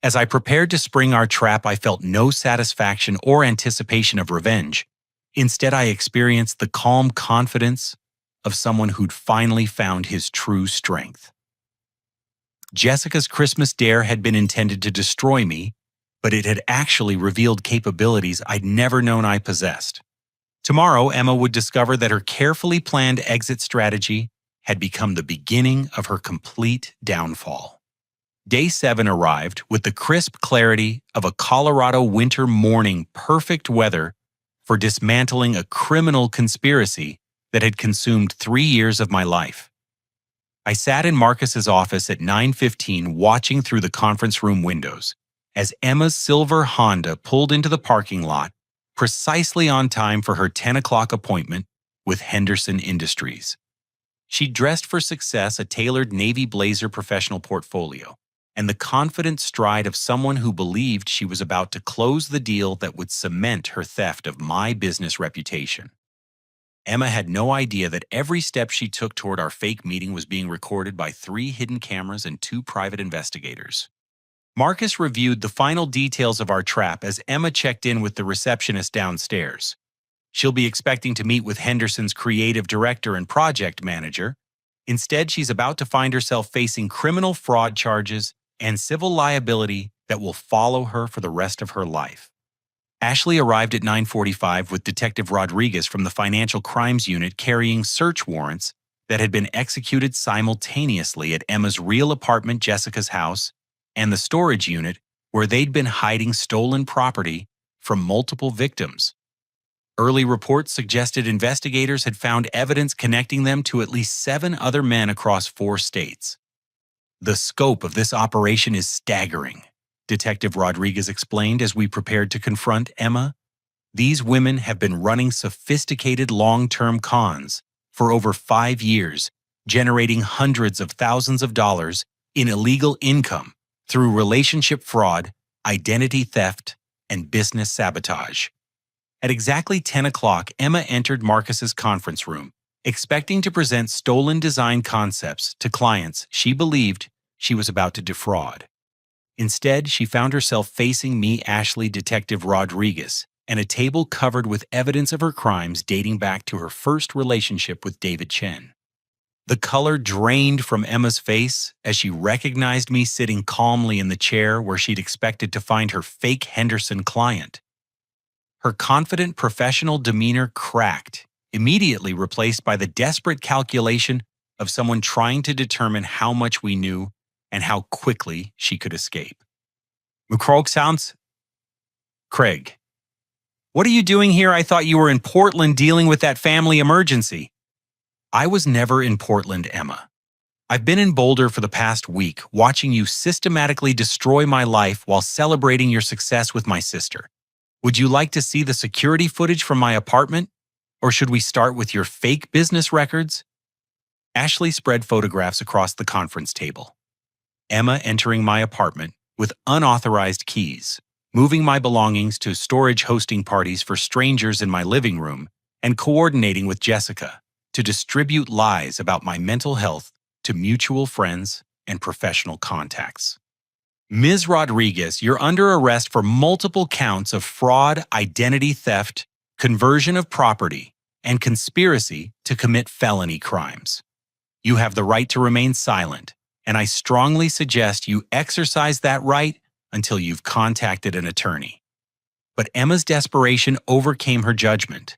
As I prepared to spring our trap, I felt no satisfaction or anticipation of revenge. Instead, I experienced the calm confidence of someone who'd finally found his true strength. Jessica's Christmas dare had been intended to destroy me, but it had actually revealed capabilities I'd never known I possessed. Tomorrow, Emma would discover that her carefully planned exit strategy had become the beginning of her complete downfall. Day 7 arrived with the crisp clarity of a Colorado winter morning, perfect weather for dismantling a criminal conspiracy that had consumed 3 years of my life. I sat in Marcus's office at 9:15 watching through the conference room windows as Emma's silver Honda pulled into the parking lot precisely on time for her 10 o'clock appointment with Henderson Industries. She dressed for success, a tailored navy blazer professional portfolio, and the confident stride of someone who believed she was about to close the deal that would cement her theft of my business reputation. Emma had no idea that every step she took toward our fake meeting was being recorded by 3 hidden cameras and 2 private investigators. Marcus reviewed the final details of our trap as Emma checked in with the receptionist downstairs. She'll be expecting to meet with Henderson's creative director and project manager. Instead, she's about to find herself facing criminal fraud charges and civil liability that will follow her for the rest of her life. Ashley arrived at 9:45 with Detective Rodriguez from the Financial Crimes Unit carrying search warrants that had been executed simultaneously at Emma's real apartment, Jessica's house, and the storage unit where they'd been hiding stolen property from multiple victims. Early reports suggested investigators had found evidence connecting them to at least 7 other men across 4 states. The scope of this operation is staggering, Detective Rodriguez explained as we prepared to confront Emma. These women have been running sophisticated long-term cons for over 5 years, generating hundreds of thousands of dollars in illegal income through relationship fraud, identity theft, and business sabotage. At exactly 10 o'clock, Emma entered Marcus's conference room, expecting to present stolen design concepts to clients she believed she was about to defraud. Instead, she found herself facing me, Ashley, Detective Rodriguez, and a table covered with evidence of her crimes dating back to her first relationship with David Chen. The color drained from Emma's face as she recognized me sitting calmly in the chair where she'd expected to find her fake Henderson client. Her confident professional demeanor cracked, immediately replaced by the desperate calculation of someone trying to determine how much we knew and how quickly she could escape. McCroke sounds? Craig. What are you doing here? I thought you were in Portland dealing with that family emergency. I was never in Portland, Emma. I've been in Boulder for the past week, watching you systematically destroy my life while celebrating your success with my sister. Would you like to see the security footage from my apartment? Or should we start with your fake business records? Ashley spread photographs across the conference table. Emma entering my apartment with unauthorized keys, moving my belongings to storage hosting parties for strangers in my living room, and coordinating with Jessica to distribute lies about my mental health to mutual friends and professional contacts. Ms. Rodriguez, you're under arrest for multiple counts of fraud, identity theft, conversion of property, and conspiracy to commit felony crimes. You have the right to remain silent, and I strongly suggest you exercise that right until you've contacted an attorney. But Emma's desperation overcame her judgment.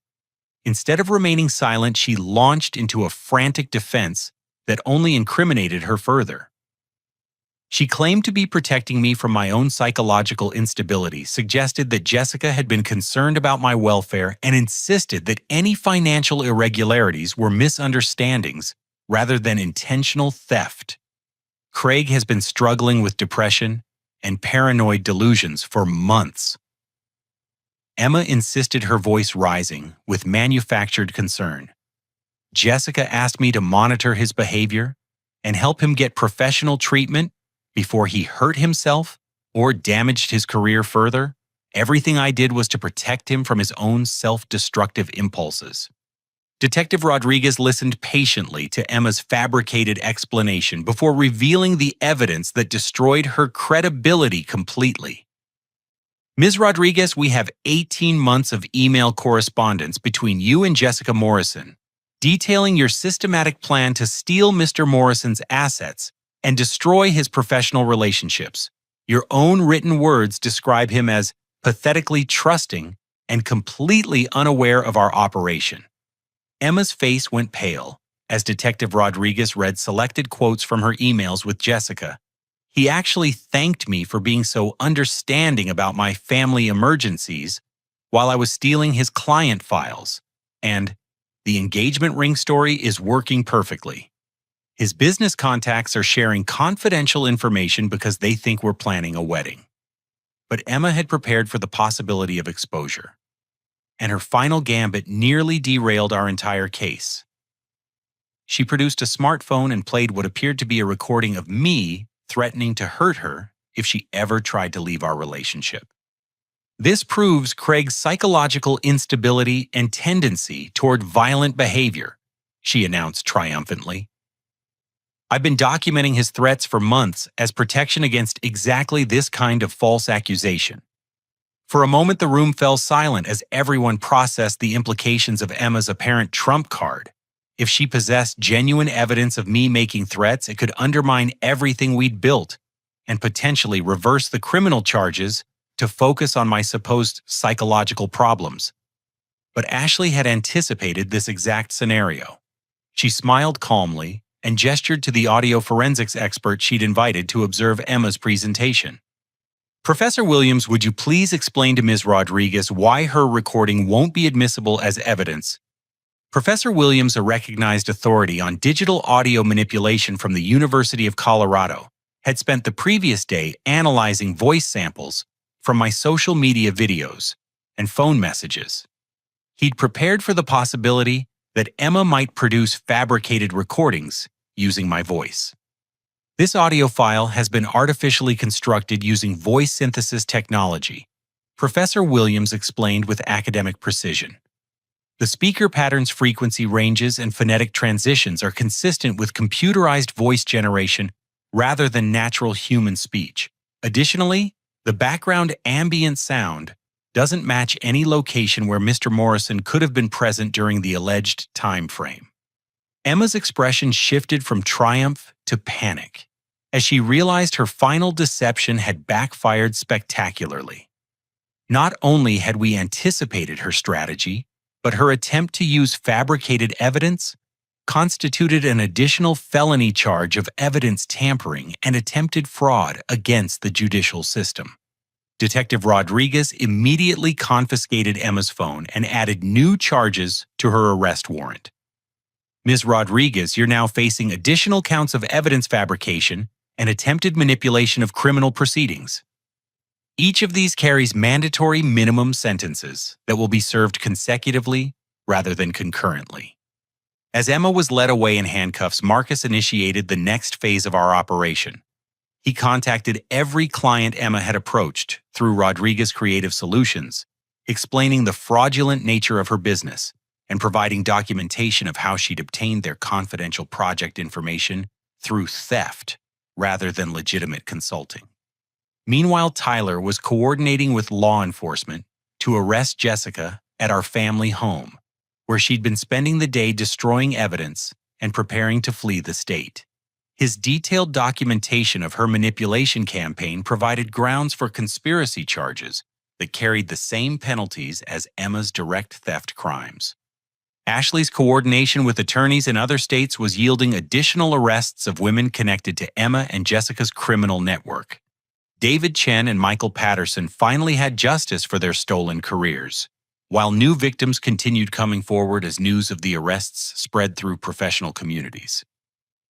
Instead of remaining silent, she launched into a frantic defense that only incriminated her further. She claimed to be protecting me from my own psychological instability, suggested that Jessica had been concerned about my welfare, and insisted that any financial irregularities were misunderstandings rather than intentional theft. Craig has been struggling with depression and paranoid delusions for months. Emma insisted, her voice rising with manufactured concern. Jessica asked me to monitor his behavior and help him get professional treatment before he hurt himself or damaged his career further. Everything I did was to protect him from his own self-destructive impulses. Detective Rodriguez listened patiently to Emma's fabricated explanation before revealing the evidence that destroyed her credibility completely. Ms. Rodriguez, we have 18 months of email correspondence between you and Jessica Morrison, detailing your systematic plan to steal Mr. Morrison's assets and destroy his professional relationships. Your own written words describe him as pathetically trusting and completely unaware of our operation. Emma's face went pale as Detective Rodriguez read selected quotes from her emails with Jessica. He actually thanked me for being so understanding about my family emergencies while I was stealing his client files, and the engagement ring story is working perfectly. His business contacts are sharing confidential information because they think we're planning a wedding. But Emma had prepared for the possibility of exposure, and her final gambit nearly derailed our entire case. She produced a smartphone and played what appeared to be a recording of me threatening to hurt her if she ever tried to leave our relationship. This proves Craig's psychological instability and tendency toward violent behavior, she announced triumphantly. I've been documenting his threats for months as protection against exactly this kind of false accusation. For a moment, the room fell silent as everyone processed the implications of Emma's apparent trump card. If she possessed genuine evidence of me making threats, it could undermine everything we'd built and potentially reverse the criminal charges to focus on my supposed psychological problems. But Ashley had anticipated this exact scenario. She smiled calmly and gestured to the audio forensics expert she'd invited to observe Emma's presentation. Professor Williams, would you please explain to Ms. Rodriguez why her recording won't be admissible as evidence? Professor Williams, a recognized authority on digital audio manipulation from the University of Colorado, had spent the previous day analyzing voice samples from my social media videos and phone messages. He'd prepared for the possibility that Emma might produce fabricated recordings using my voice. This audio file has been artificially constructed using voice synthesis technology, Professor Williams explained with academic precision. The speaker pattern's frequency ranges and phonetic transitions are consistent with computerized voice generation rather than natural human speech. Additionally, the background ambient sound doesn't match any location where Mr. Morrison could have been present during the alleged time frame. Emma's expression shifted from triumph to panic as she realized her final deception had backfired spectacularly. Not only had we anticipated her strategy, but her attempt to use fabricated evidence constituted an additional felony charge of evidence tampering and attempted fraud against the judicial system. Detective Rodriguez immediately confiscated Emma's phone and added new charges to her arrest warrant. Ms. Rodriguez, you're now facing additional counts of evidence fabrication and attempted manipulation of criminal proceedings. Each of these carries mandatory minimum sentences that will be served consecutively rather than concurrently. As Emma was led away in handcuffs, Marcus initiated the next phase of our operation. He contacted every client Emma had approached through Rodriguez Creative Solutions, explaining the fraudulent nature of her business and providing documentation of how she'd obtained their confidential project information through theft rather than legitimate consulting. Meanwhile, Tyler was coordinating with law enforcement to arrest Jessica at our family home, where she'd been spending the day destroying evidence and preparing to flee the state. His detailed documentation of her manipulation campaign provided grounds for conspiracy charges that carried the same penalties as Emma's direct theft crimes. Ashley's coordination with attorneys in other states was yielding additional arrests of women connected to Emma and Jessica's criminal network. David Chen and Michael Patterson finally had justice for their stolen careers, while new victims continued coming forward as news of the arrests spread through professional communities.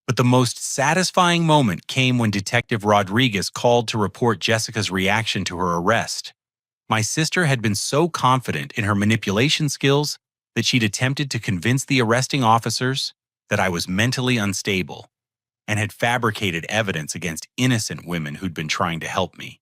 But the most satisfying moment came when Detective Rodriguez called to report Jessica's reaction to her arrest. My sister had been so confident in her manipulation skills that she'd attempted to convince the arresting officers that I was mentally unstable and had fabricated evidence against innocent women who'd been trying to help me.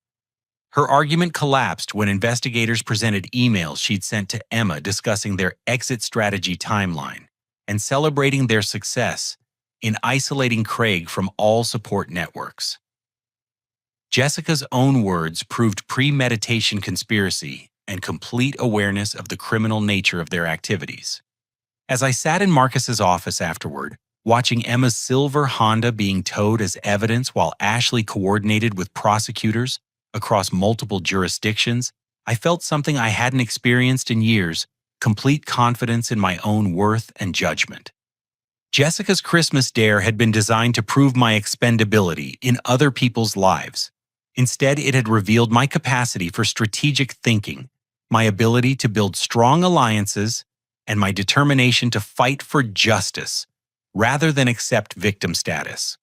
Her argument collapsed when investigators presented emails she'd sent to Emma discussing their exit strategy timeline and celebrating their success in isolating Craig from all support networks. Jessica's own words proved premeditation conspiracy and complete awareness of the criminal nature of their activities. As I sat in Marcus's office afterward, watching Emma's silver Honda being towed as evidence while Ashley coordinated with prosecutors across multiple jurisdictions, I felt something I hadn't experienced in years: complete confidence in my own worth and judgment. Jessica's Christmas dare had been designed to prove my expendability in other people's lives. Instead, it had revealed my capacity for strategic thinking, my ability to build strong alliances, and my determination to fight for justice rather than accept victim status.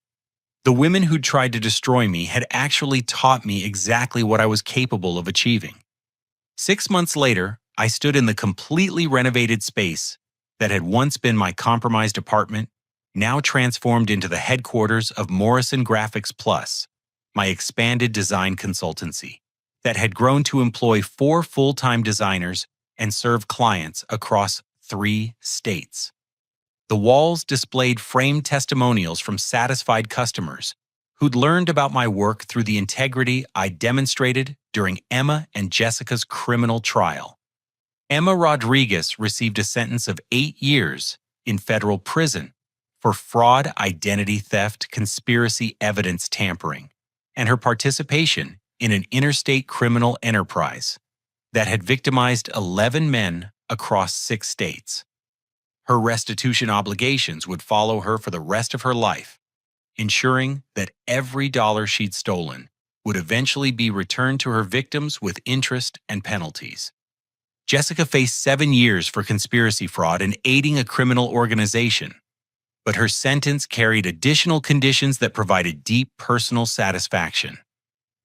The women who tried to destroy me had actually taught me exactly what I was capable of achieving. 6 months later, I stood in the completely renovated space that had once been my compromised apartment, now transformed into the headquarters of Morrison Graphics Plus, my expanded design consultancy that had grown to employ 4 full-time designers and serve clients across 3 states. The walls displayed framed testimonials from satisfied customers who'd learned about my work through the integrity I demonstrated during Emma and Jessica's criminal trial. Emma Rodriguez received a sentence of 8 years in federal prison for fraud, identity theft, conspiracy evidence tampering, and her participation in an interstate criminal enterprise that had victimized 11 men across 6 states. Her restitution obligations would follow her for the rest of her life, ensuring that every dollar she'd stolen would eventually be returned to her victims with interest and penalties. Jessica faced 7 years for conspiracy fraud and aiding a criminal organization, but her sentence carried additional conditions that provided deep personal satisfaction.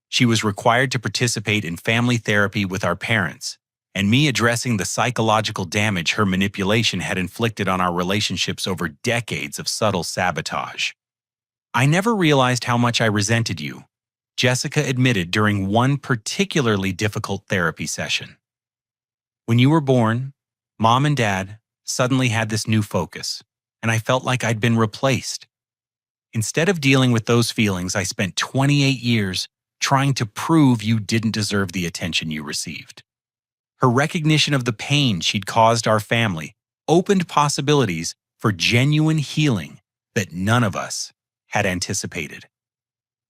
She was required to participate in family therapy with our parents, and me addressing the psychological damage her manipulation had inflicted on our relationships over decades of subtle sabotage. "I never realized how much I resented you," Jessica admitted during one particularly difficult therapy session. "When you were born, Mom and Dad suddenly had this new focus, and I felt like I'd been replaced. Instead of dealing with those feelings, I spent 28 years trying to prove you didn't deserve the attention you received." Her recognition of the pain she'd caused our family opened possibilities for genuine healing that none of us had anticipated.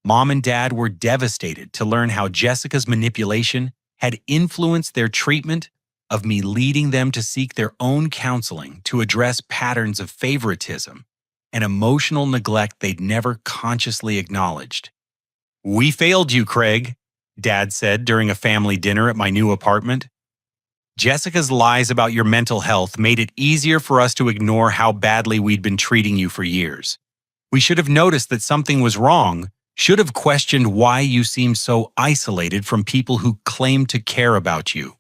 Mom and Dad were devastated to learn how Jessica's manipulation had influenced their treatment of me, leading them to seek their own counseling to address patterns of favoritism and emotional neglect they'd never consciously acknowledged. "We failed you, Craig," Dad said during a family dinner at my new apartment. "Jessica's lies about your mental health made it easier for us to ignore how badly we'd been treating you for years. We should have noticed that something was wrong, should have questioned why you seemed so isolated from people who claimed to care about you."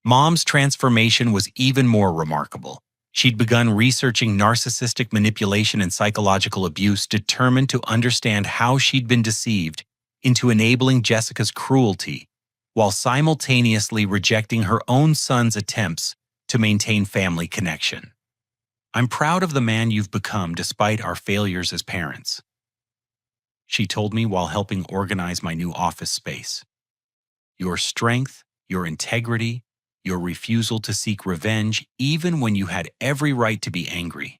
Mom's transformation was even more remarkable. She'd begun researching narcissistic manipulation and psychological abuse, determined to understand how she'd been deceived into enabling Jessica's cruelty, while simultaneously rejecting her own son's attempts to maintain family connection. "I'm proud of the man you've become despite our failures as parents." she told me while helping organize my new office space. Your strength, your integrity, your refusal to seek revenge, even when you had every right to be angry.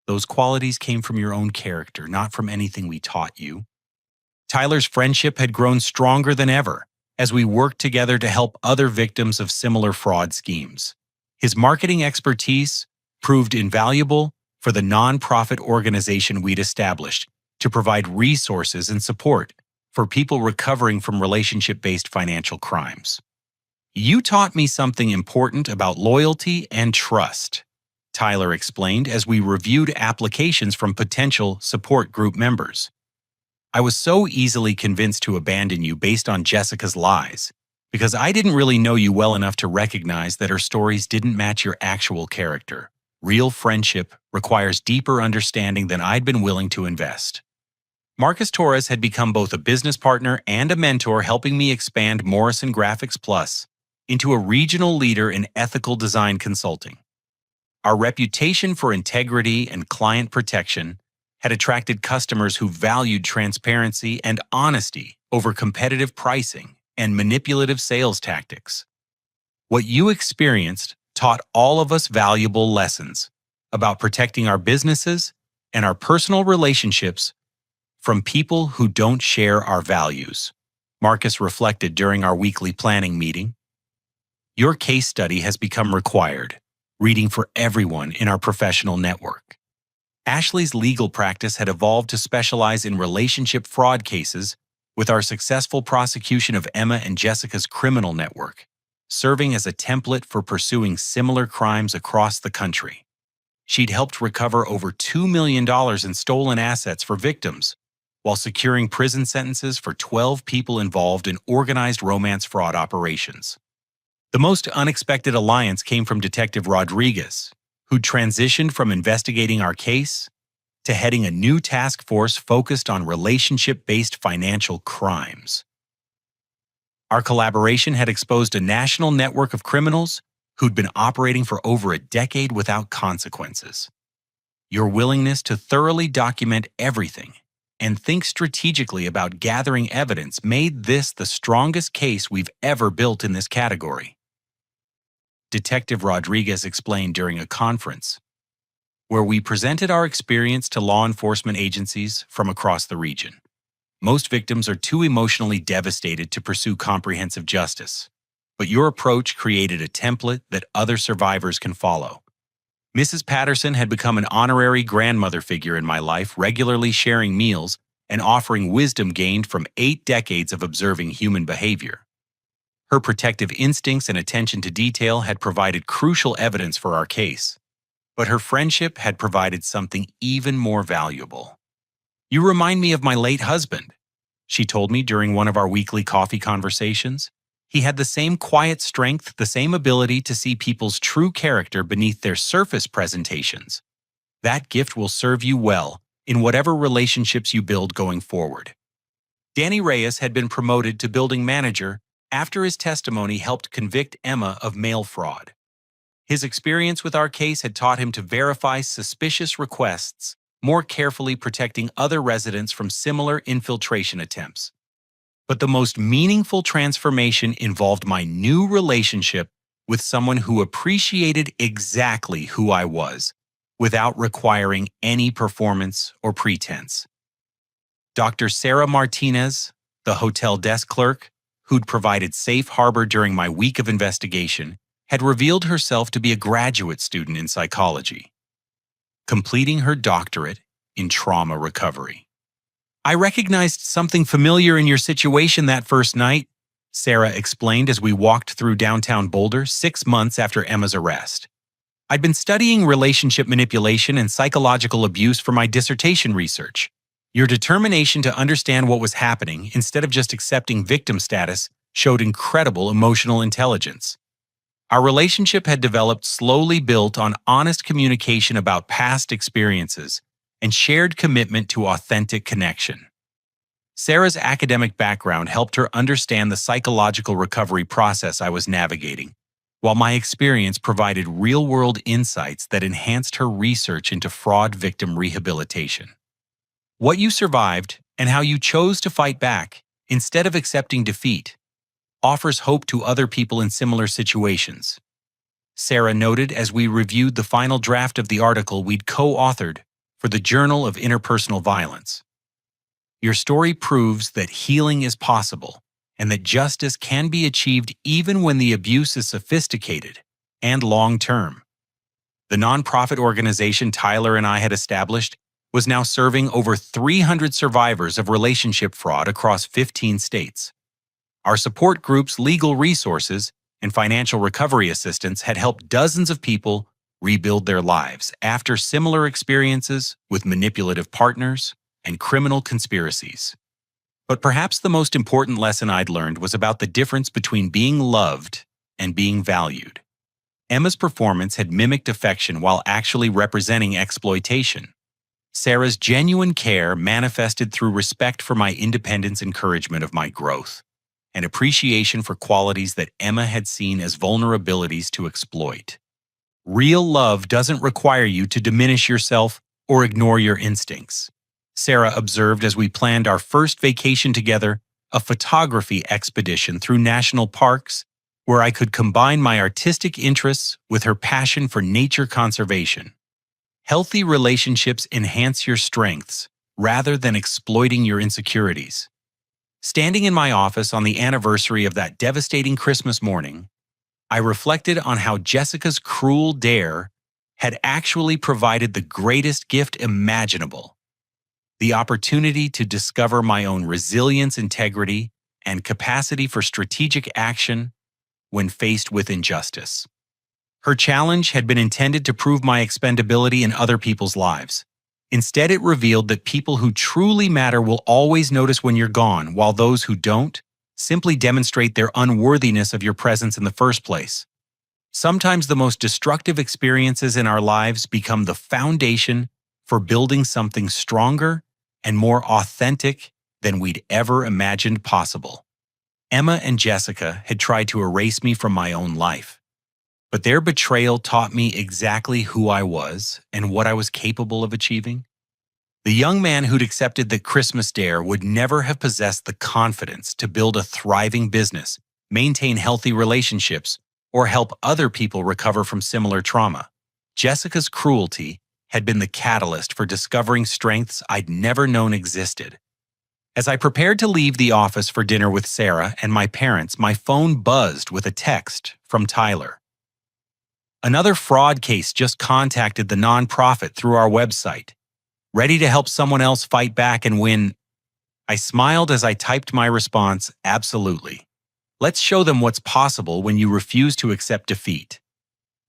Those qualities came from your own character, not from anything we taught you. Tyler's friendship had grown stronger than ever as we worked together to help other victims of similar fraud schemes. His marketing expertise proved invaluable for the nonprofit organization we'd established to provide resources and support for people recovering from relationship-based financial crimes. You taught me something important about loyalty and trust, Tyler explained as we reviewed applications from potential support group members. I was so easily convinced to abandon you based on Jessica's lies, because I didn't really know you well enough to recognize that her stories didn't match your actual character. Real friendship requires deeper understanding than I'd been willing to invest. Marcus Torres had become both a business partner and a mentor, helping me expand Morrison Graphics Plus into a regional leader in ethical design consulting. Our reputation for integrity and client protection had attracted customers who valued transparency and honesty over competitive pricing and manipulative sales tactics. What you experienced taught all of us valuable lessons about protecting our businesses and our personal relationships from people who don't share our values, Marcus reflected during our weekly planning meeting. Your case study has become required reading for everyone in our professional network. Ashley's legal practice had evolved to specialize in relationship fraud cases, with our successful prosecution of Emma and Jessica's criminal network serving as a template for pursuing similar crimes across the country. She'd helped recover over $2 million in stolen assets for victims, while securing prison sentences for 12 people involved in organized romance fraud operations. The most unexpected alliance came from Detective Rodriguez, who transitioned from investigating our case to heading a new task force focused on relationship-based financial crimes. Our collaboration had exposed a national network of criminals who'd been operating for over a decade without consequences. Your willingness to thoroughly document everything and think strategically about gathering evidence made this the strongest case we've ever built in this category. Detective Rodriguez explained during a conference where we presented our experience to law enforcement agencies from across the region. Most victims are too emotionally devastated to pursue comprehensive justice, but your approach created a template that other survivors can follow. Mrs. Patterson had become an honorary grandmother figure in my life, regularly sharing meals and offering wisdom gained from 8 decades of observing human behavior. Her protective instincts and attention to detail had provided crucial evidence for our case, but her friendship had provided something even more valuable. You remind me of my late husband, she told me during one of our weekly coffee conversations. He had the same quiet strength, the same ability to see people's true character beneath their surface presentations. That gift will serve you well in whatever relationships you build going forward. Danny Reyes had been promoted to building manager after his testimony helped convict Emma of mail fraud. His experience with our case had taught him to verify suspicious requests, more carefully protecting other residents from similar infiltration attempts. But the most meaningful transformation involved my new relationship with someone who appreciated exactly who I was, without requiring any performance or pretense. Dr. Sarah Martinez, the hotel desk clerk, who'd provided safe harbor during my week of investigation, had revealed herself to be a graduate student in psychology, completing her doctorate in trauma recovery. I recognized something familiar in your situation that first night, Sarah explained as we walked through downtown Boulder 6 months after Emma's arrest. I'd been studying relationship manipulation and psychological abuse for my dissertation research. Your determination to understand what was happening instead of just accepting victim status showed incredible emotional intelligence. Our relationship had developed slowly, built on honest communication about past experiences and shared commitment to authentic connection. Sarah's academic background helped her understand the psychological recovery process I was navigating, while my experience provided real-world insights that enhanced her research into fraud victim rehabilitation. What you survived and how you chose to fight back instead of accepting defeat offers hope to other people in similar situations. Sarah noted as we reviewed the final draft of the article we'd co-authored for the Journal of Interpersonal Violence. Your story proves that healing is possible and that justice can be achieved even when the abuse is sophisticated and long-term. The nonprofit organization Tyler and I had established was now serving over 300 survivors of relationship fraud across 15 states. Our support group's legal resources and financial recovery assistance had helped dozens of people rebuild their lives after similar experiences with manipulative partners and criminal conspiracies. But perhaps the most important lesson I'd learned was about the difference between being loved and being valued. Emma's performance had mimicked affection while actually representing exploitation. Sarah's genuine care manifested through respect for my independence, encouragement of my growth, and appreciation for qualities that Emma had seen as vulnerabilities to exploit. Real love doesn't require you to diminish yourself or ignore your instincts. Sarah observed as we planned our first vacation together, a photography expedition through national parks where I could combine my artistic interests with her passion for nature conservation. Healthy relationships enhance your strengths rather than exploiting your insecurities. Standing in my office on the anniversary of that devastating Christmas morning, I reflected on how Jessica's cruel dare had actually provided the greatest gift imaginable: the opportunity to discover my own resilience, integrity, and capacity for strategic action when faced with injustice. Her challenge had been intended to prove my expendability in other people's lives. Instead, it revealed that people who truly matter will always notice when you're gone, while those who don't simply demonstrate their unworthiness of your presence in the first place. Sometimes the most destructive experiences in our lives become the foundation for building something stronger and more authentic than we'd ever imagined possible. Emma and Jessica had tried to erase me from my own life, but their betrayal taught me exactly who I was and what I was capable of achieving. The young man who'd accepted the Christmas dare would never have possessed the confidence to build a thriving business, maintain healthy relationships, or help other people recover from similar trauma. Jessica's cruelty had been the catalyst for discovering strengths I'd never known existed. As I prepared to leave the office for dinner with Sarah and my parents, my phone buzzed with a text from Tyler. Another fraud case just contacted the nonprofit through our website. Ready to help someone else fight back and win? I smiled as I typed my response, absolutely. Let's show them what's possible when you refuse to accept defeat.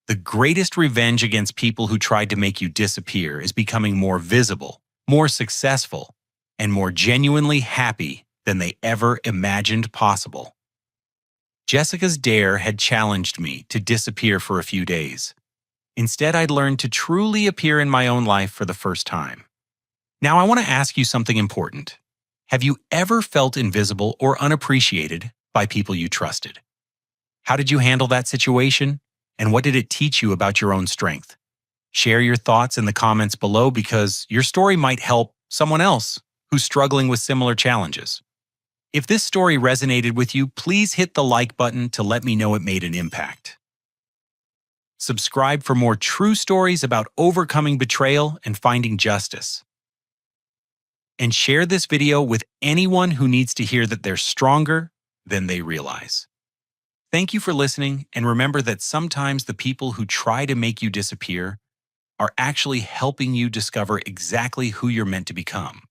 The greatest revenge against people who tried to make you disappear is becoming more visible, more successful, and more genuinely happy than they ever imagined possible. Jessica's dare had challenged me to disappear for a few days. Instead, I'd learned to truly appear in my own life for the first time. Now, I want to ask you something important. Have you ever felt invisible or unappreciated by people you trusted? How did you handle that situation? And what did it teach you about your own strength? Share your thoughts in the comments below because your story might help someone else who's struggling with similar challenges. If this story resonated with you, please hit the like button to let me know it made an impact. Subscribe for more true stories about overcoming betrayal and finding justice. And share this video with anyone who needs to hear that they're stronger than they realize. Thank you for listening, and remember that sometimes the people who try to make you disappear are actually helping you discover exactly who you're meant to become.